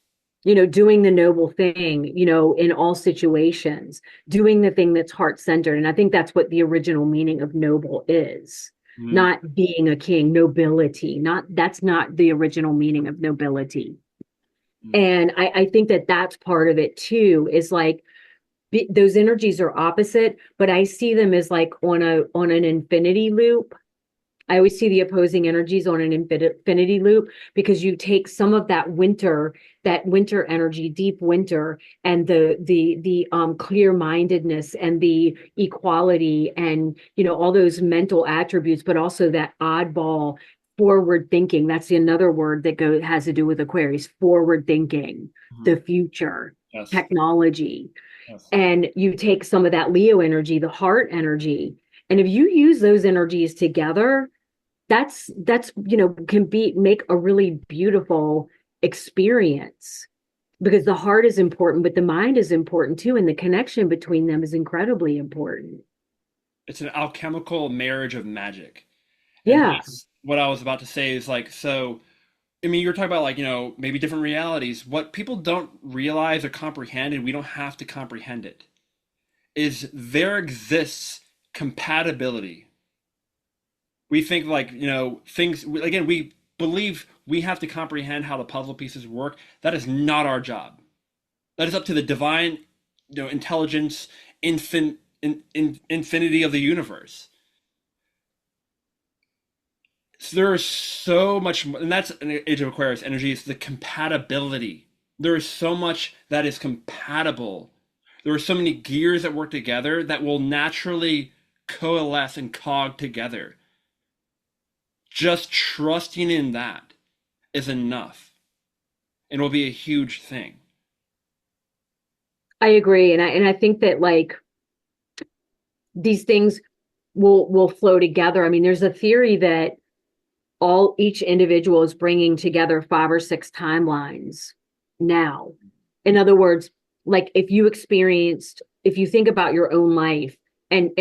doing the noble thing, in all situations, doing the thing that's heart centered. And I think that's what the original meaning of noble is. Mm, Not being a king, nobility, that's not the original meaning of nobility. mm. And I think that that's part of it too, is like those energies are opposite, but I see them as like on an infinity loop. I always see the opposing energies on an infinity loop, because you take some of that winter energy, deep winter, and the clear-mindedness and the equality and all those mental attributes, but also that oddball forward thinking. That's another word that has to do with Aquarius, forward thinking, Mhm. the future, Yes. technology. Yes. And you take some of that Leo energy, the heart energy, and if you use those energies together, that's can be make a really beautiful experience, because the heart is important, but the mind is important too, and the connection between them is incredibly important. It's an alchemical marriage of magic. And Yeah. that's what I was about to say is like, so, I mean, you're talking about like, maybe different realities. What people don't realize or comprehend, and we don't have to comprehend it, is there exists compatibility. We think like, things, again, we believe we have to comprehend how the puzzle pieces work. That is not our job. That is up to the divine, intelligence, infinity of the universe. So there is so much, and that's an Age of Aquarius energy. It's the compatibility. There is so much that is compatible. There are so many gears that work together that will naturally coalesce and cog together. Just trusting in that is enough, and will be a huge thing. I agree, and I think that like these things will flow together. I mean, there's a theory that each individual is bringing together 5 or 6 timelines now. In other words, like if you think about your own life, and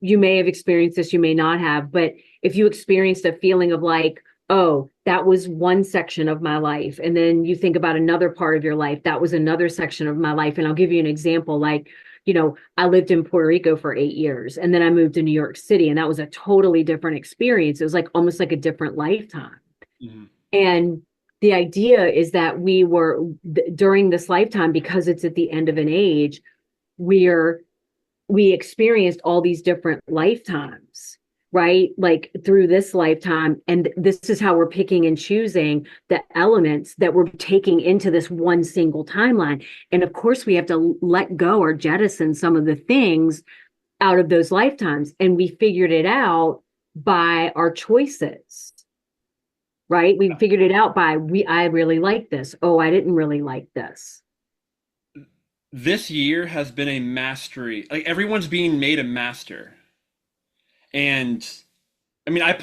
you may have experienced this, you may not have, but if you experienced a feeling of like, oh, that was one section of my life, and then you think about another part of your life, that was another section of my life. And I'll give you an example. Like, I lived in Puerto Rico for 8 years, and then I moved to New York City, and that was a totally different experience. It was like almost like a different lifetime. Mhm. And the idea is that we were during this lifetime, because it's at the end of an age, we're we experienced all these different lifetimes, right? Like through this lifetime. And this is how we're picking and choosing the elements that we're taking into this one single timeline. And of course, we have to let go or jettison some of the things out of those lifetimes. And we figured it out by our choices, right? We figured it out by I really like this. Oh, I didn't really like this. This year has been a mastery. Like everyone's being made a master. And I mean, I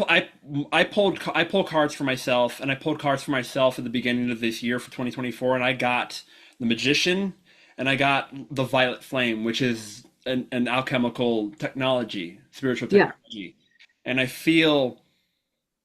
pulled cards for myself, and I pulled cards for myself at the beginning of this year for 2024, and I got the Magician, and I got the Violet Flame, which is an alchemical technology, spiritual Yeah, technology, and I feel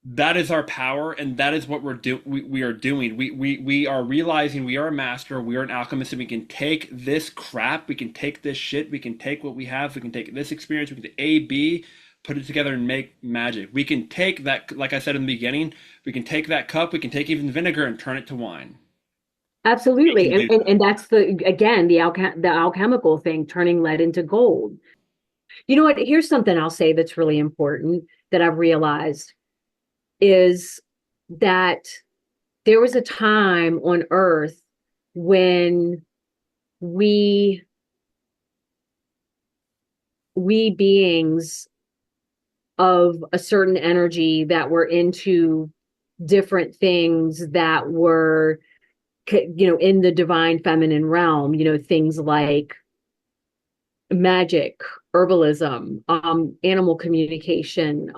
that is our power, and that is what we are doing. We are realizing we are a master, we are an alchemist, and we can take this crap, we can take this shit, we can take what we have, we can take this experience, we can take A, B, put it together and make magic. We can take that, like I said in the beginning, we can take that cup, we can take even vinegar and turn it to wine. We absolutely. can And, do and that. and that's the again the alchemical thing, turning lead into gold. You know what? Here's something I'll say that's really important that I've realized is that there was a time on Earth when we we beings of a certain energy that were into different things that were in the divine feminine realm, things like magic, herbalism, animal communication,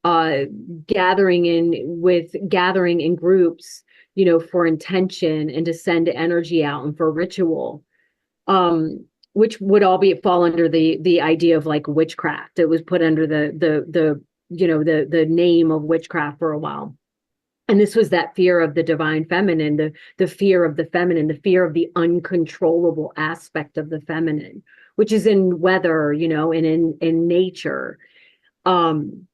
uh gathering in groups, for intention and to send energy out and for ritual, um which would all be fall under the idea of like witchcraft. It was put under the name of witchcraft for a while. And this was that fear of the divine feminine, the fear of the feminine, the fear of the uncontrollable aspect of the feminine, which is in weather, and in nature. um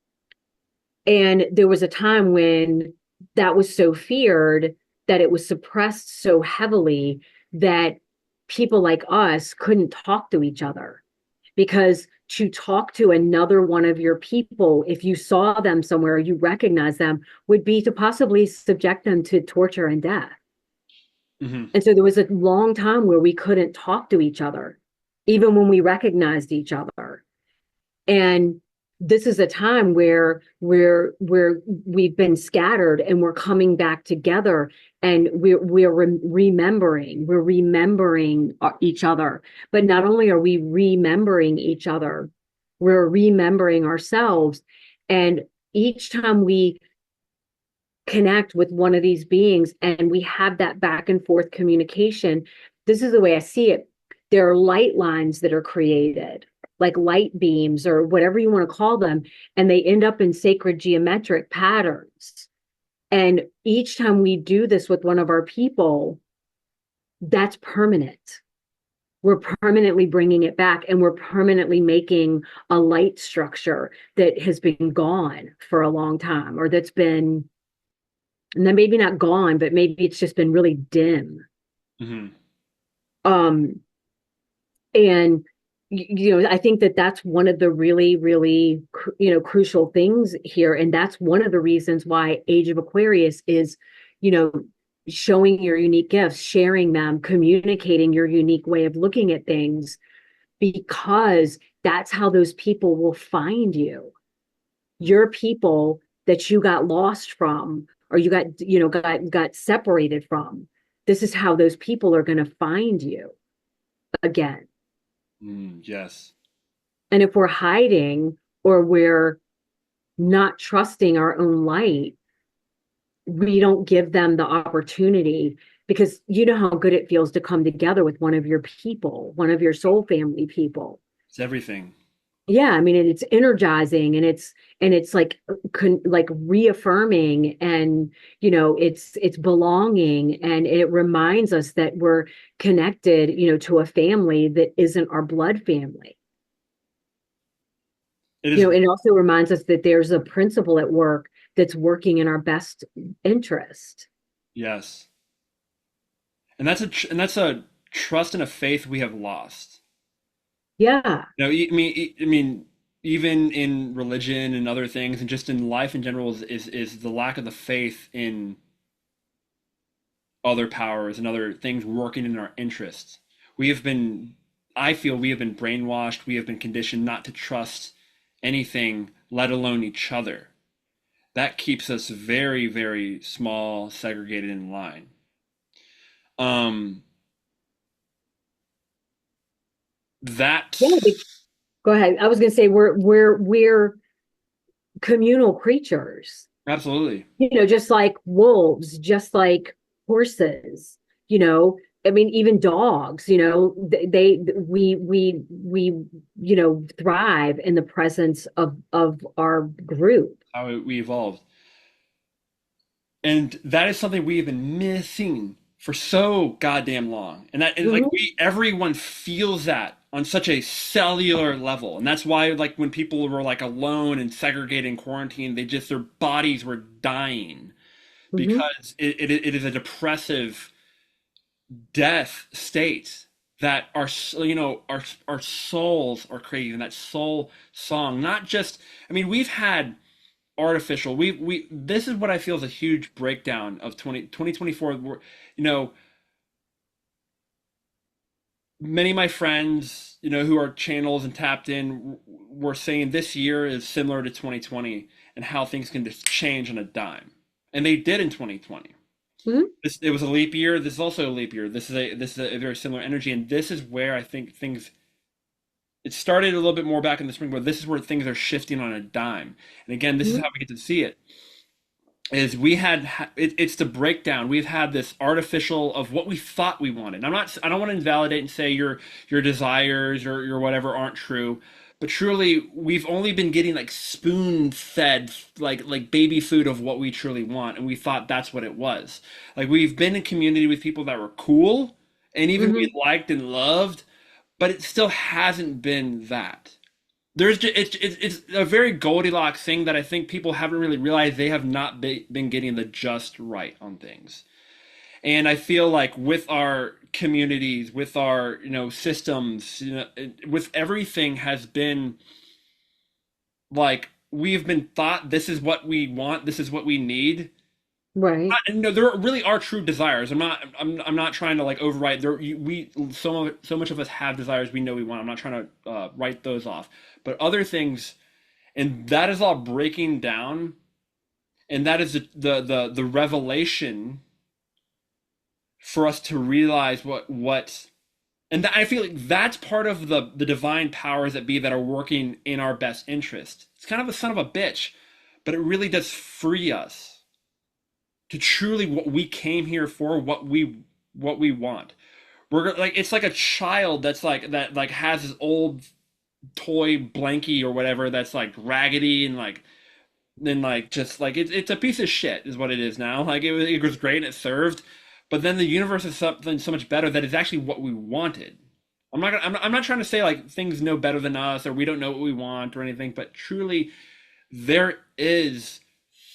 and there was a time when that was so feared, that it was suppressed so heavily, that people like us couldn't talk to each other, because to talk to another one of your people, if you saw them somewhere, you recognize them, would be to possibly subject them to torture and death. Hmm. And so there was a long time where we couldn't talk to each other, even when we recognized each other. And this is a time where we've been scattered and we're coming back together, and remembering each other. But not only are we remembering each other, we're remembering ourselves. And each time we connect with one of these beings and we have that back and forth communication, this is the way I see it. There are light lines that are created, like light beams or whatever you want to call them, and they end up in sacred geometric patterns. And each time we do this with one of our people, that's permanent. We're permanently bringing it back, and we're permanently making a light structure that has been gone for a long time, or that's been, and then maybe not gone, but maybe it's just been really dim. Hmm. Um, and I think that that's one of the really, really, crucial things here. And that's one of the reasons why Age of Aquarius is, you know, showing your unique gifts, sharing them, communicating your unique way of looking at things, because that's how those people will find you. Your people that you got lost from, or you got separated from. This is how those people are going to find you again. Yes. And if we're hiding or we're not trusting our own light, we don't give them the opportunity, because you know how good it feels to come together with one of your people, one of your soul family people. It's everything. Yeah, I mean, and it's energizing, and it's like like reaffirming, and it's belonging, and it reminds us that we're connected, to a family that isn't our blood family. It is. And it also reminds us that there's a principle at work that's working in our best interest. Yes. And that's a trust and a faith we have lost. Yeah. I mean, even in religion and other things, and just in life in general, is the lack of the faith in other powers and other things working in our interests. We have been, I feel, we have been brainwashed. We have been conditioned not to trust anything, let alone each other. That keeps us very, very small, segregated in line. Um, that Yeah. Go ahead. I was going to say we're communal creatures. absolutely. Just like wolves, just like horses, you know, I mean, even dogs, we thrive in the presence of our group. How we evolved. And that is something we have been missing for so goddamn long. And like Hmm. everyone feels that on such a cellular level. And that's why like when people were like alone and segregated in quarantine, their bodies were dying Hmm. because it is a depressive death state that our souls are craving, that soul song. Not just, I mean, we've had artificial. We this is what I feel is a huge breakdown of 2024. You know, many of my friends, who are channels and tapped in, were saying this year is similar to 2020 and how things can just change on a dime. And they did in 2020. Hmm. It was a leap year. This is also a leap year. This is a very similar energy, and this is where I think things. It started a little bit more back in the spring, but this is where things are shifting on a dime. And again, this is how Hmm. we get to see it. Is we had it's the breakdown. We've had this artificial of what we thought we wanted. And I don't want to invalidate and say your desires or your whatever aren't true, but truly we've only been getting like spoon fed like baby food of what we truly want, and we thought that's what it was. Like we've been in community with people that were cool and even we Hmm. liked and loved, but it still hasn't been that. There's just, it's a very Goldilocks thing that I think people haven't really realized they have not been getting the just right on things. And I feel like with our communities, with our systems, with everything has been like we've been thought this is what we want, this is what we need. Right. No, there really are true desires. I'm not trying to like overwrite. So much of us have desires we know we want. I'm not trying to write those off. But other things, and that is all breaking down, and that is the revelation for us to realize what and I feel like that's part of the divine powers that be that are working in our best interest. It's kind of a son of a bitch, but it really does free us to truly what we came here for, what we want. We're like it's like a child that's like that like has his old toy blankie or whatever that's like raggedy and like then like just like it's a piece of shit is what it is now. Like it was great and it served, but then the universe is something so much better that it's actually what we wanted. I'm not trying to say like things know better than us or we don't know what we want or anything, but truly there is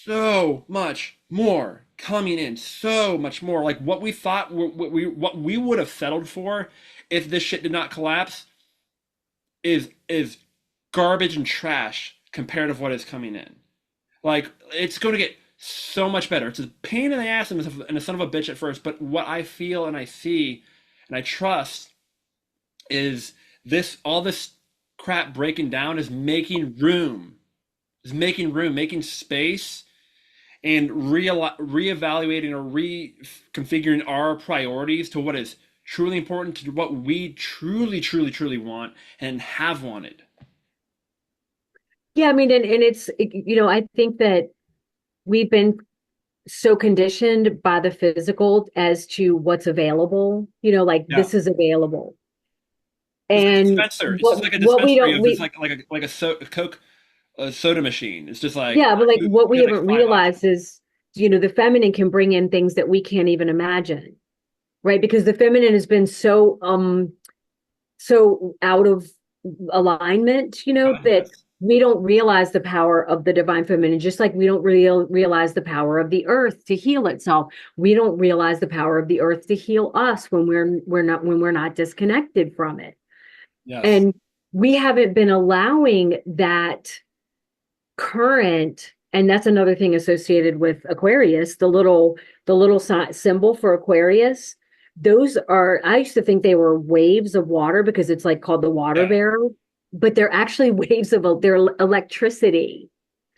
so much more coming in, so much more. Like what we thought, what we would have settled for if this shit did not collapse is garbage and trash compared to what is coming in. Like it's going to get so much better. It's a pain in the ass and a son of a bitch at first, but what I feel and I see and I trust is this all this crap breaking down making space and reevaluating or reconfiguring our priorities to what is truly important to what we truly, truly, truly want and have wanted. Yeah, I mean, and I think that we've been so conditioned by the physical as to what's available, like Yeah. this is available. It's like a And dispenser. It's just what like a what we dispensary don't of just we like a Coke soda machine. It's just like yeah, but like you what we get like haven't five realized options. is, the feminine can bring in things that we can't even imagine, right? Because the feminine has been so out of alignment, Oh, that yes. we don't realize the power of the divine feminine, just like we don't realize the power of the earth to heal itself. We don't realize the power of the earth to heal us when we're not disconnected from it. Yes. And we haven't been allowing that current, and that's another thing associated with Aquarius, the little symbol for Aquarius. Those are, I used to think they were waves of water because it's like called the water Yeah. bearer, but they're actually waves of their electricity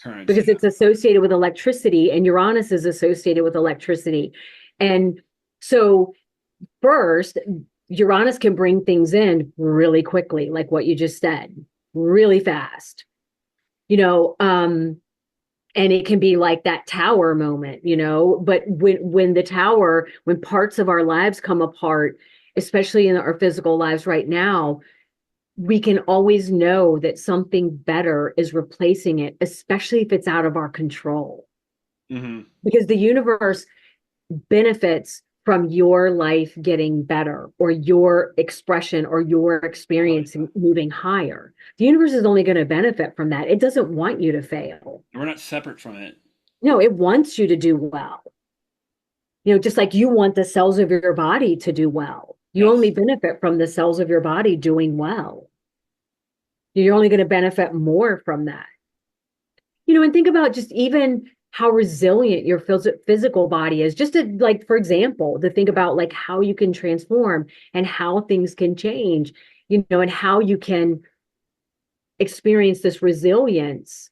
Currents. because Yeah. it's associated with electricity, and Uranus is associated with electricity. And so first, Uranus can bring things in really quickly, like what you just said, really fast. You know, and it can be like that tower moment, but when parts of our lives come apart, especially in our physical lives right now, we can always know that something better is replacing it, especially if it's out of our control, Hmm. because the universe benefits from your life getting better, or your expression or your Oh, experience moving higher. The universe is only going to benefit from that. It doesn't want you to fail. we're not separate from it. No, it wants you to do well. Just like you want the cells of your body to do well. You only Yes. benefit from the cells of your body doing well. You're only going to benefit more from that. And think about just even how resilient your physical body is. Just to, like, for example, to think about like how you can transform and how things can change, and how you can experience this resilience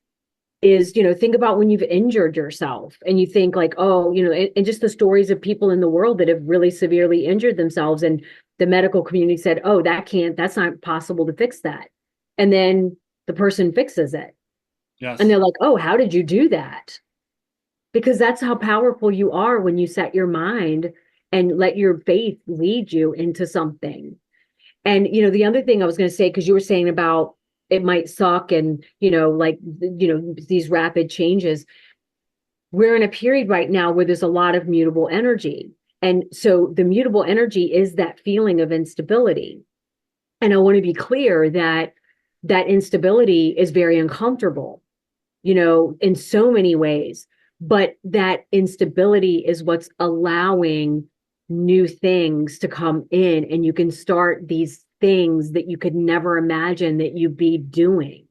is, think about when you've injured yourself and you think like, oh, and just the stories of people in the world that have really severely injured themselves, and the medical community said, oh, that's not possible to fix that. And then the person fixes it. And Yes. they're like, oh, how did you do that? Because that's how powerful you are when you set your mind and let your faith lead you into something. And the other thing I was going to say, because you were saying about it might suck, and like these rapid changes. We're in a period right now where there's a lot of mutable energy. And so the mutable energy is that feeling of instability. And I want to be clear that that instability is very uncomfortable, in so many ways. But that instability is what's allowing new things to come in, and you can start these things that you could never imagine that you'd be doing,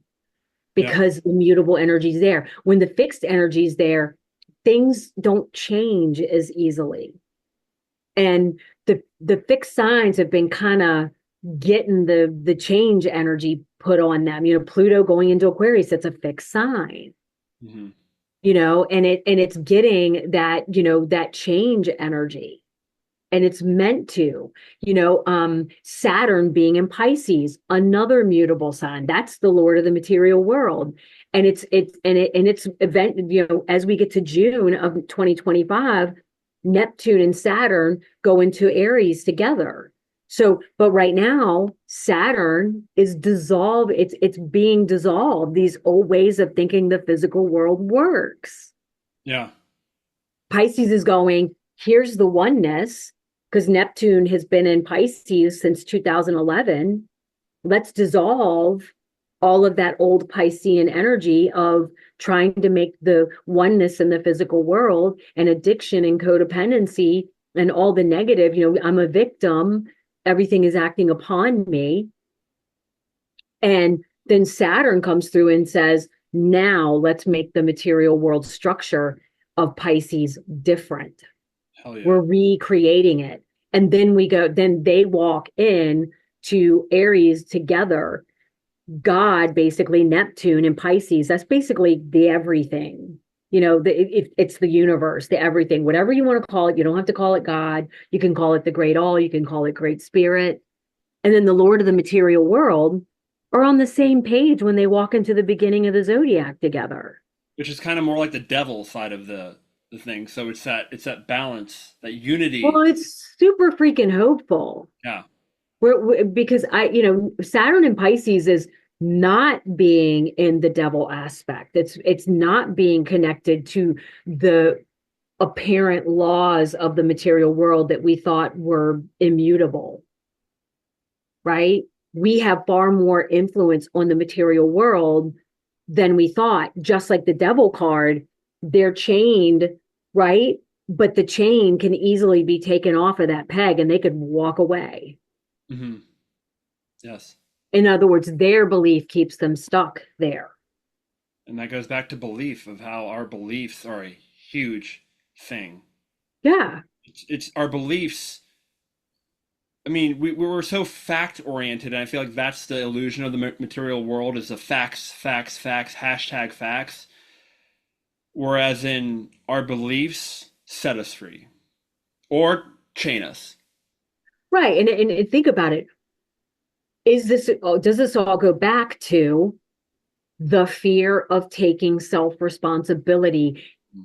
Yep. because the mutable energy is there. When the fixed energy is there, things don't change as easily. And the fixed signs have been kind of getting the change energy put on them. Pluto going into Aquarius, it's a fixed sign, Hmm. and it's getting that change energy. And it's meant to, Saturn being in Pisces, another mutable sign. That's the Lord of the material world. And it's event, as we get to June of 2025, Neptune and Saturn go into Aries together. So, but right now, Saturn is dissolved, it's being dissolved, these old ways of thinking the physical world works. Yeah. Pisces is going, here's the oneness, because Neptune has been in Pisces since 2011. Let's dissolve all of that old Piscean energy of trying to make the oneness in the physical world, and addiction and codependency and all the negative. I'm a victim. Everything is acting upon me. And then Saturn comes through and says, now let's make the material world structure of Pisces different. Hell yeah. We're recreating it. And then they walk in to Aries together. God, basically, Neptune and Pisces, that's basically the everything. It's the universe, the everything, whatever you want to call it. You don't have to call it God. You can call it the great all. You can call it great spirit. And then the Lord of the material world are on the same page when they walk into the beginning of the zodiac together. Which is kind of more like the devil side of the thing. So it's that balance, that unity. Well, it's super freaking hopeful. Yeah. Because Saturn in Pisces is not being in the devil aspect. It's not being connected to the apparent laws of the material world that we thought were immutable, right? We have far more influence on the material world than we thought. Just like the devil card, they're chained, right? But the chain can easily be taken off of that peg and they could walk away. Hmm. Yes. In other words, their belief keeps them stuck there. And that goes back to belief of how our beliefs are a huge thing. Yeah. It's our beliefs. I mean, we're so fact oriented, and I feel like that's the illusion of the material world is the facts, facts, facts, hashtag facts. Whereas in our beliefs set us free or chain us. Right. And think about it. Is this, does this all go back to the fear of taking self responsibility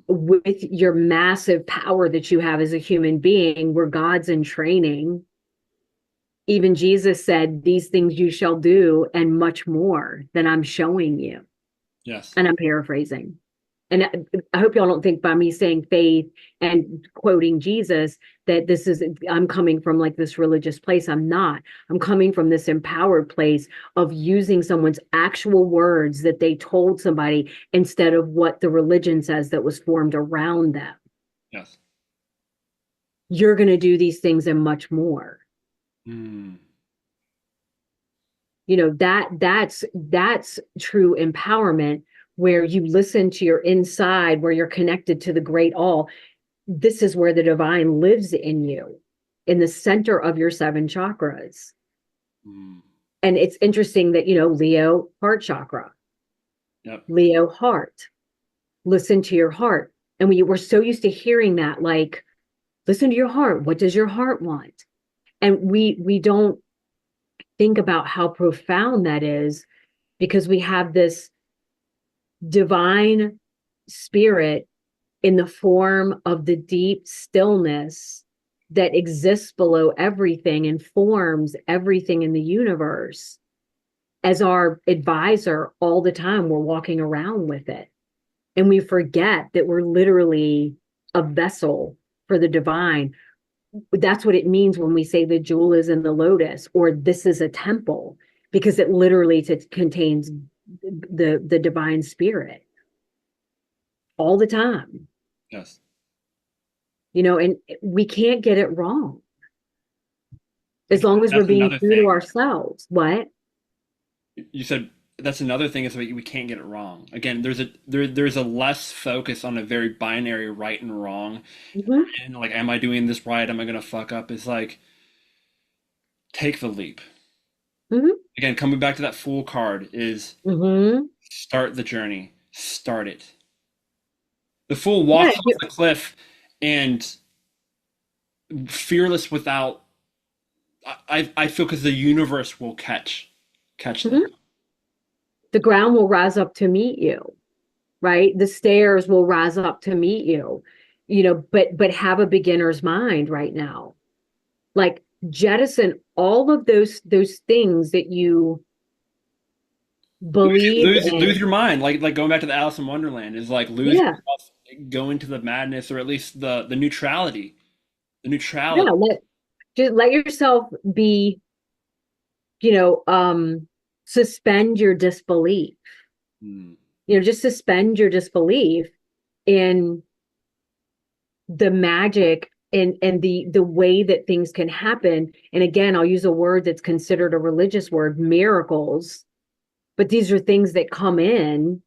with your massive power that you have as a human being? We're gods in training. Even Jesus said, "These things you shall do, and much more than I'm showing you." Yes. And I'm paraphrasing. And I hope y'all don't think by me saying faith and quoting Jesus that this is, I'm coming from like this religious place. I'm not. I'm coming from this empowered place of using someone's actual words that they told somebody instead of what the religion says that was formed around them. Yes. You're going to do these things and much more. Mm. That's true empowerment, where you listen to your inside, where you're connected to the great all. This is where the divine lives in you, in the center of your seven chakras. Mm. And it's interesting that, Leo, heart chakra, Yep. Leo, heart, listen to your heart. And we're so used to hearing that, like, listen to your heart. What does your heart want? And we don't think about how profound that is, because we have this divine spirit in the form of the deep stillness that exists below everything and forms everything in the universe as our advisor all the time. We're walking around with it. And we forget that we're literally a vessel for the divine. That's what it means when we say the jewel is in the lotus, or this is a temple, because it literally contains the divine spirit all the time. Yes. And we can't get it wrong as long as we're That's being another true to thing. ourselves. What? You said that's another thing is that we can't get it wrong. Again, there's a less focus on a very binary right and wrong. Mm-hmm. And like, am I doing this right? Am I gonna fuck up? It's like take the leap. Mm-hmm. Again, coming back to that fool card is Mm-hmm. start the journey. Start it. The fool Yeah. walks off the cliff and fearless without I feel because the universe will catch them. Mhm. The ground will rise up to meet you, right? The stairs will rise up to meet you, but have a beginner's mind right now. Like, jettison all of those things that you believed Lose in. your mind. Like going back to the Alice in Wonderland is like lose Yeah. yourself, go into the madness or at least the neutrality. The Yeah. neutrality. Just let yourself be, you know, um, suspend your disbelief. Hmm. Just suspend your disbelief in the magic and the way that things can happen. And again, I'll use a word that's considered a religious word, miracles. But these are things that come in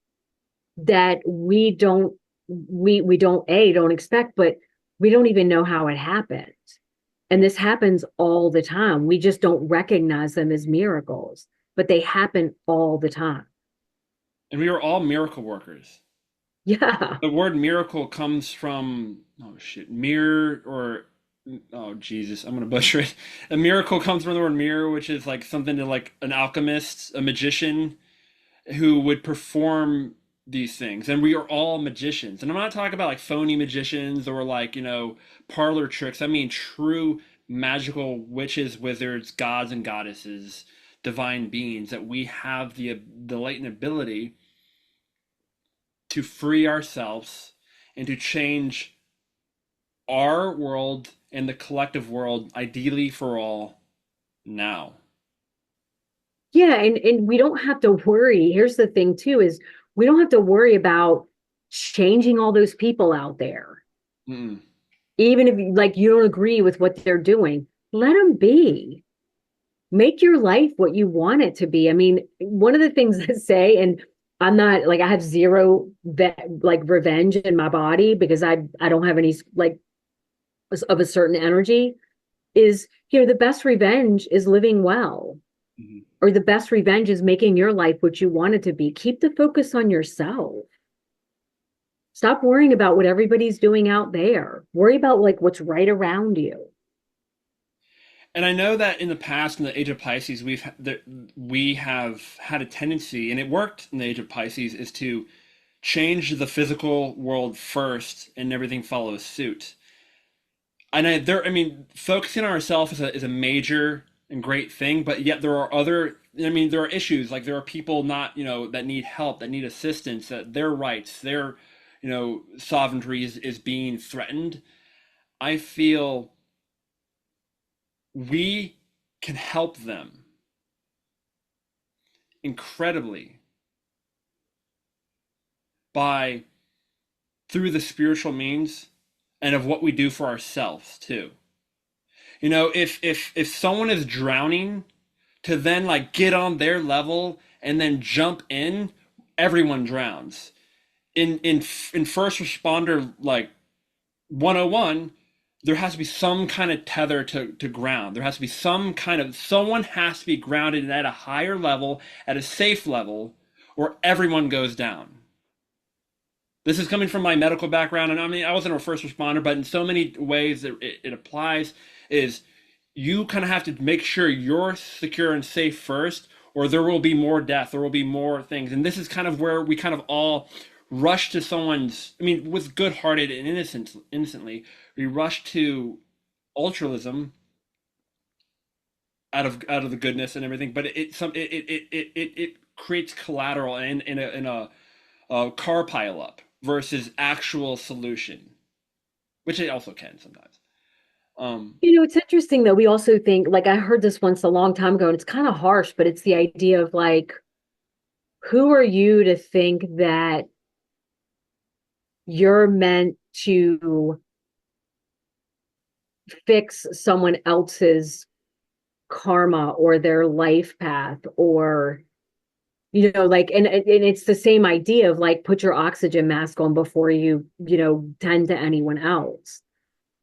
that we don't expect, but we don't even know how it happened. And this happens all the time. We just don't recognize them as miracles, but they happen all the time. And we are all miracle workers. Yeah. The word miracle comes from oh shit, mirror or oh Jesus, I'm gonna butcher it. A miracle comes from the word mirror, which is like something to like an alchemist, a magician who would perform these things. And we are all magicians. And I'm not talking about like phony magicians or like, parlor tricks. I mean true magical witches, wizards, gods and goddesses, divine beings that we have the latent ability to free ourselves and to change our world and the collective world ideally for all now. Yeah, and we don't have to worry. Here's the thing too, is We don't have to worry about changing all those people out there. Mm-mm. Even if like you don't agree with what they're doing, let them be. Make your life what you want it to be. I mean, one of the things I say, and I'm not like I have zero like revenge in my body because I don't have any like of a certain energy is, the best revenge is living well, Mhm. or the best revenge is making your life what you want it to be. Keep the focus on yourself. Stop worrying about what everybody's doing out there. Worry about like what's right around you. And I know that in the past, in the age of Pisces, we have had a tendency, and it worked in the age of Pisces, is to change the physical world first, and everything follows suit. And I mean, focusing on ourselves is a major and great thing, but yet there are other. I mean, there are issues like there are people not, that need help, that need assistance, that their rights, their, sovereignty is being threatened. I feel we can help them incredibly by through the spiritual means and of what we do for ourselves too. If someone is drowning, to then like get on their level and then jump in, everyone drowns. In first responder like 101, there has to be some kind of tether to ground. There has to be someone has to be grounded at a higher level, at a safe level, or everyone goes down. This is coming from my medical background, and I mean I wasn't a first responder, but in so many ways that it applies is you kind of have to make sure you're secure and safe first, or there will be more death, there will be more things, and this is kind of where we kind of all rush to someone's. I mean, with good-hearted and innocently, we rush to altruism out of the goodness and everything, but it creates collateral and in a car pileup versus actual solution, which it also can sometimes. Um, It's interesting that we also think, like I heard this once a long time ago, and it's kind of harsh, but it's the idea of like, who are you to think that you're meant to fix someone else's karma or their life path, or like, and it's the same idea of like put your oxygen mask on before you tend to anyone else.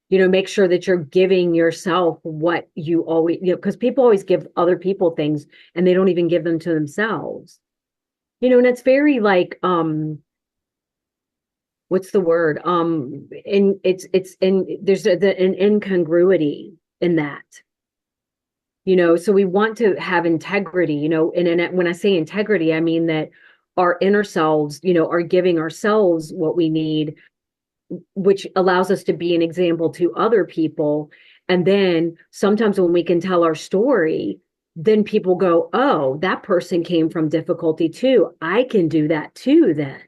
Make sure that you're giving yourself what you always, because people always give other people things and they don't even give them to themselves. And it's very like, what's the word? And it's and there's an incongruity in that. So we want to have integrity, and when I say integrity, I mean that our inner selves, are giving ourselves what we need, which allows us to be an example to other people. And then sometimes when we can tell our story, then people go, oh, that person came from difficulty too. I can do that too then.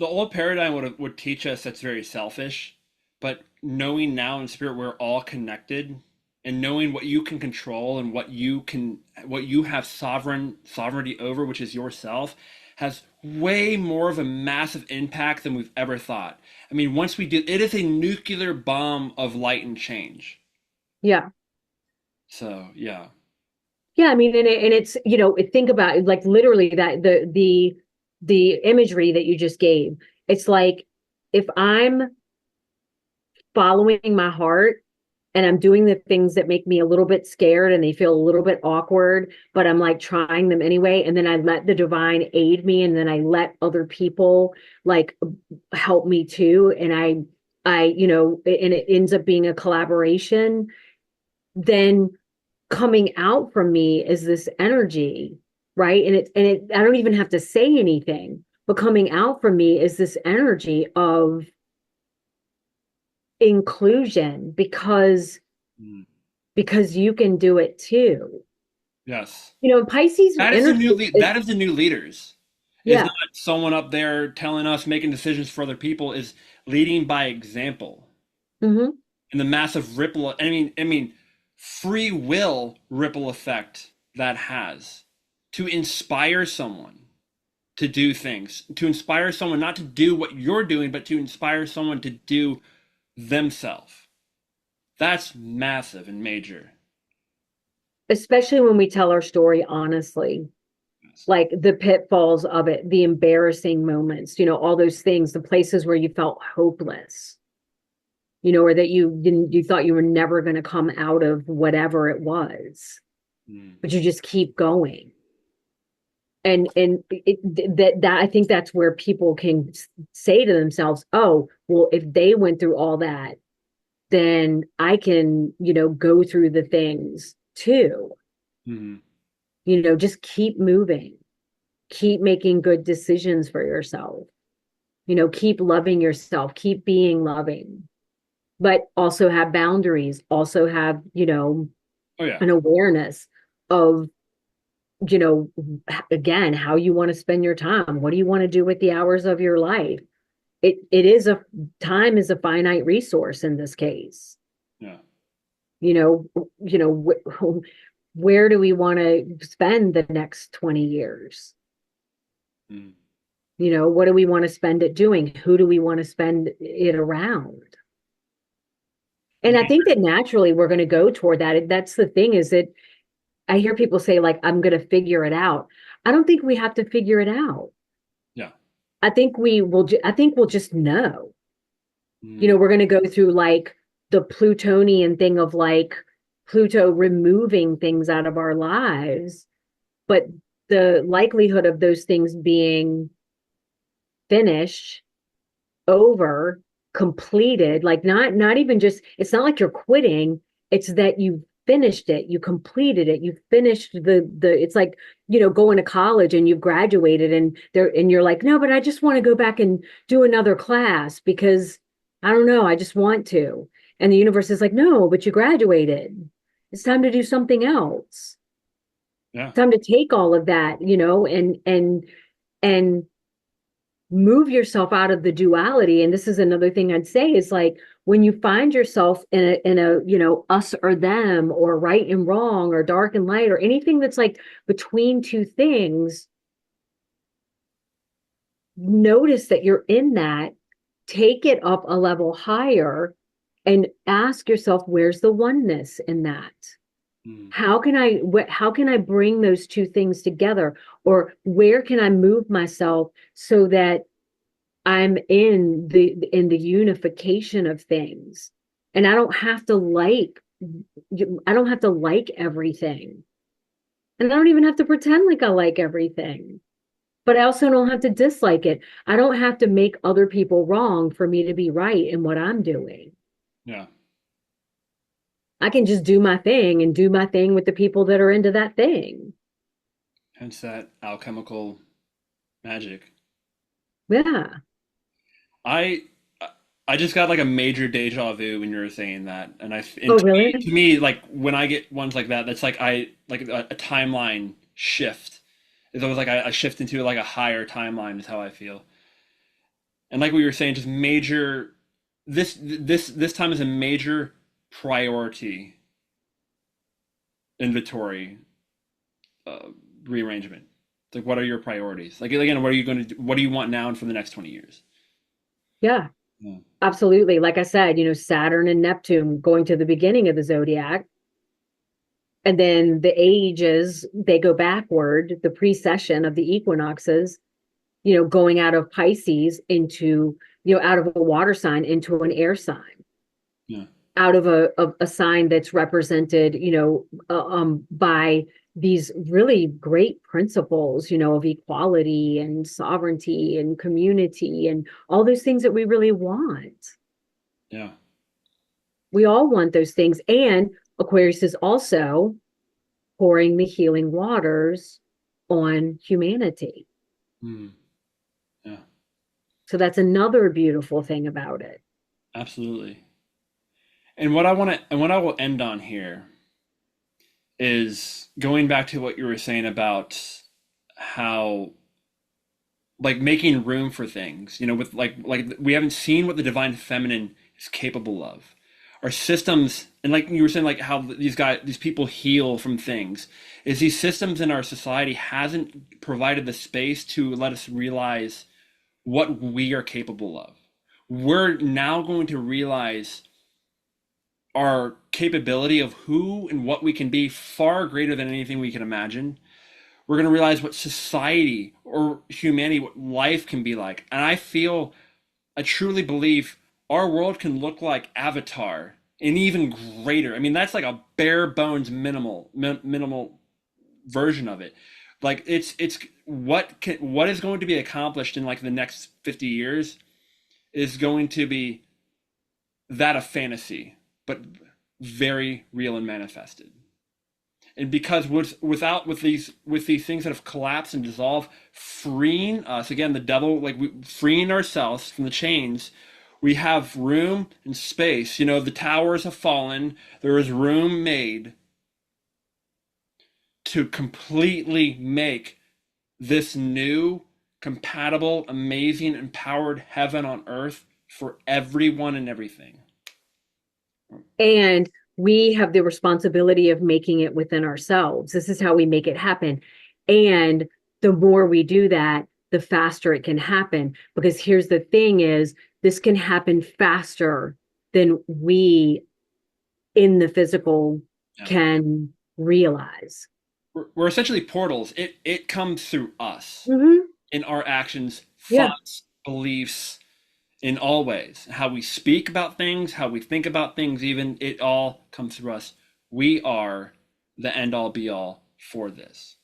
the old paradigm would teach us that's very selfish, but knowing now in spirit we're all connected, and knowing what you can control and what you have sovereignty over, which is yourself, has way more of a massive impact than we've ever thought. I mean, once we do, it is a nuclear bomb of light and change. Yeah. So yeah. Yeah, I mean, and it's, think about it, like literally that the imagery that you just gave. It's like if I'm following my heart and I'm doing the things that make me a little bit scared and they feel a little bit awkward, but I'm like trying them anyway. And then I let the divine aid me, and then I let other people like help me too. And and it ends up being a collaboration. Then coming out from me is this energy, right? And I don't even have to say anything, but coming out from me is this energy of inclusion, Mm. because you can do it too. Yes. Pisces That is the energy is, that is the new leaders. Is yeah. not someone up there telling us making decisions for other people, is leading by example. Hmm. And the massive ripple, I mean free will ripple effect that has to inspire someone to do things, to inspire someone not to do what you're doing, but to inspire someone to do themselves. That's massive and major. Especially when we tell our story honestly, Yes. like the pitfalls of it, the embarrassing moments, all those things, the places where you felt hopeless, or that you thought you were never going to come out of whatever it was, Mm. but you just keep going. And I think that's where people can say to themselves, oh, well, if they went through all that, then I can, go through the things too. Mm. Just keep moving, keep making good decisions for yourself, keep loving yourself, keep being loving, but also have boundaries, also have, Oh yeah. an awareness of, you know, again, how you want to spend your time. What do you want to do with the hours of your life? It is a time is a finite resource in this case. Yeah. You know, where do we want to spend the next 20 years? Mm. What do we want to spend it doing? Who do we want to spend it around? And I think that naturally we're going to go toward that. That's the thing is that I hear people say, like, I'm going to figure it out. I don't think we have to figure it out. Yeah. I think we'll just know. Mm. We're going to go through like the Plutonian thing of like Pluto removing things out of our lives, but the likelihood of those things being finished, over, completed, like not even just, it's not like you're quitting, it's that you finished it, you completed it, you finished the it's like, going to college and you've graduated and you're like, no, but I just want to go back and do another class because I don't know, I just want to. And the universe is like, no, but you graduated. It's time to do something else. Yeah. Time to take all of that, and move yourself out of the duality. And this is another thing I'd say is like when you find yourself in a us or them or right and wrong or dark and light or anything that's like between two things, notice that you're in that, take it up a level higher and ask yourself, where's the oneness in that? Mm. How can I bring those two things together? Or where can I move myself so that I'm in the unification of things? And I don't have to like everything. And I don't even have to pretend like I like everything. But I also don't have to dislike it. I don't have to make other people wrong for me to be right in what I'm doing. Yeah. I can just do my thing and do my thing with the people that are into that thing. Hence that alchemical magic. Yeah. I I just got like a major deja vu when you were saying that, and Oh, to really? me, like when I get ones like that, that's like I like a timeline shift. It's always like I shift into like a higher timeline is how I feel. And like we were saying, just major this time is a major priority inventory uh, rearrangement. It's like what are your priorities? Like again, what are you going to do? What do you want now and for the next 20 years? Yeah, Yeah. absolutely. Like I said, Saturn and Neptune going to the beginning of the zodiac. And then the ages, they go backward, the precession of the equinoxes, going out of Pisces into, out of a water sign into an air sign, Yeah. out of a sign that's represented, by these really great principles, of equality and sovereignty and community and all those things that we really want. Yeah. We all want those things. And Aquarius is also pouring the healing waters on humanity. Mm. Yeah. So that's another beautiful thing about it. Absolutely. And what I want to, and what I will end on here is going back to what you were saying about how, like, making room for things, with like we haven't seen what the divine feminine is capable of, our systems, and like you were saying, like how these people heal from things, is these systems in our society hasn't provided the space to let us realize what we are capable of. We're now going to realize our capability of who and what we can be far greater than anything we can imagine. We're going to realize what society or humanity, what life can be like. And I truly believe our world can look like Avatar and even greater. I mean, that's like a bare bones minimal version of it. Like it's what is going to be accomplished in like the next 50 years is going to be that of fantasy, but very real and manifested. And because with these things that have collapsed and dissolved, freeing us again, the devil, freeing ourselves from the chains, we have room and space. You know, the towers have fallen. There is room made to completely make this new, compatible, amazing, empowered heaven on earth for everyone and everything. And we have the responsibility of making it within ourselves. This is how we make it happen. And the more we do that, the faster it can happen. Because here's the thing is, this can happen faster than we in the physical Yeah. can realize. We're essentially portals. It comes through us Mm-hmm. in our actions, Yeah. thoughts, beliefs, in all ways. How we speak about things, how we think about things, even it all comes through us. We are the end all be all for this.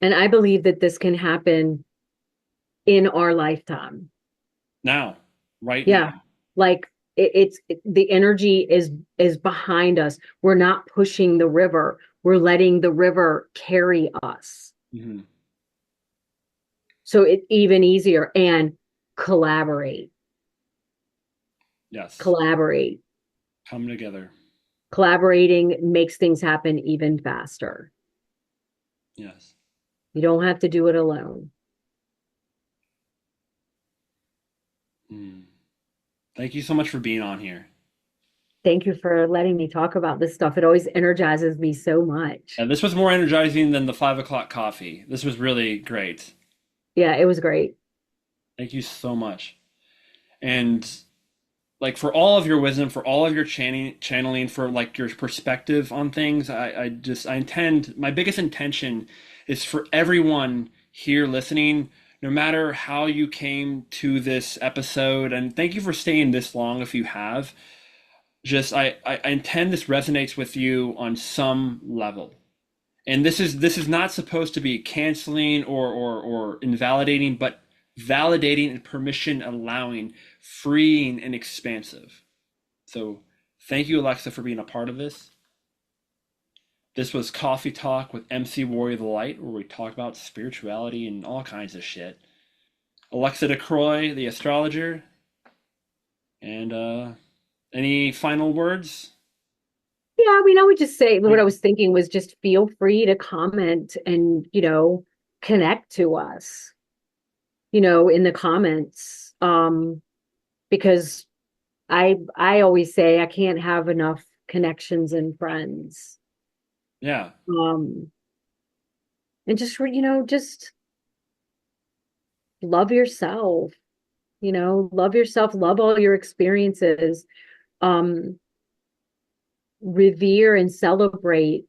And I believe that this can happen in our lifetime. Now, right Yeah. now. Like the energy is behind us. We're not pushing the river. We're letting the river carry us. Mhm. So it's even easier and collaborate. Yes. Collaborate. Come together. Collaborating makes things happen even faster. Yes. You don't have to do it alone. Mm. Thank you so much for being on here. Thank you for letting me talk about this stuff. It always energizes me so much. And this was more energizing than the 5 o'clock coffee. This was really great. Yeah, it was great. Thank you so much. And like for all of your wisdom, for all of your channeling, for like your perspective on things, I intend, my biggest intention is for everyone here listening, no matter how you came to this episode, and thank you for staying this long if you have. Just I intend this resonates with you on some level. And this is not supposed to be canceling or invalidating, but validating and permission allowing, freeing and expansive. So thank you, Alexza, for being a part of this. This was Coffee Talk with MC Warrior the Light, where we talk about spirituality and all kinds of shit. Alexza DeCroix, the astrologer. And any final words? Yeah, I mean, I would just say what I was thinking was just feel free to comment and, connect to us, in the comments. Because I always say I can't have enough connections and friends. Yeah. Um, and just love yourself, love yourself, love all your experiences. Um, Revere and celebrate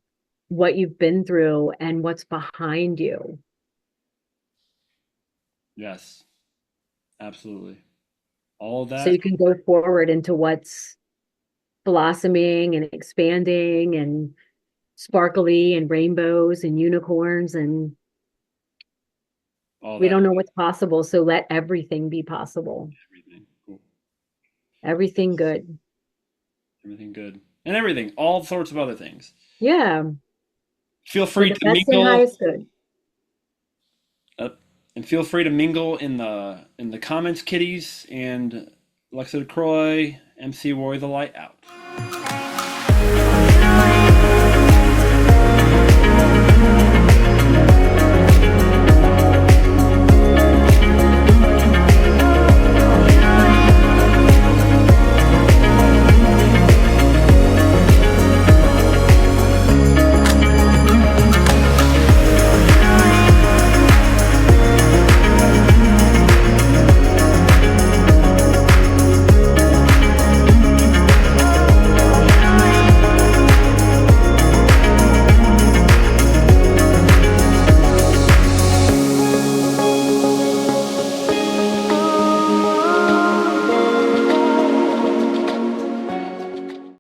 what you've been through and what's behind you. Yes. Absolutely. All So that. you can go forward into what's blossoming and expanding and sparkly and rainbows and unicorns. And All we that. don't know what's possible. So let everything be possible. Everything. Cool. Everything good. Everything good. And everything. All sorts of other things. Yeah. Feel For free the to best and mingle. highest good. Uh, and feel free to mingle in the comments, kiddies. And Alexza DeCroix, MC Roy the Light out.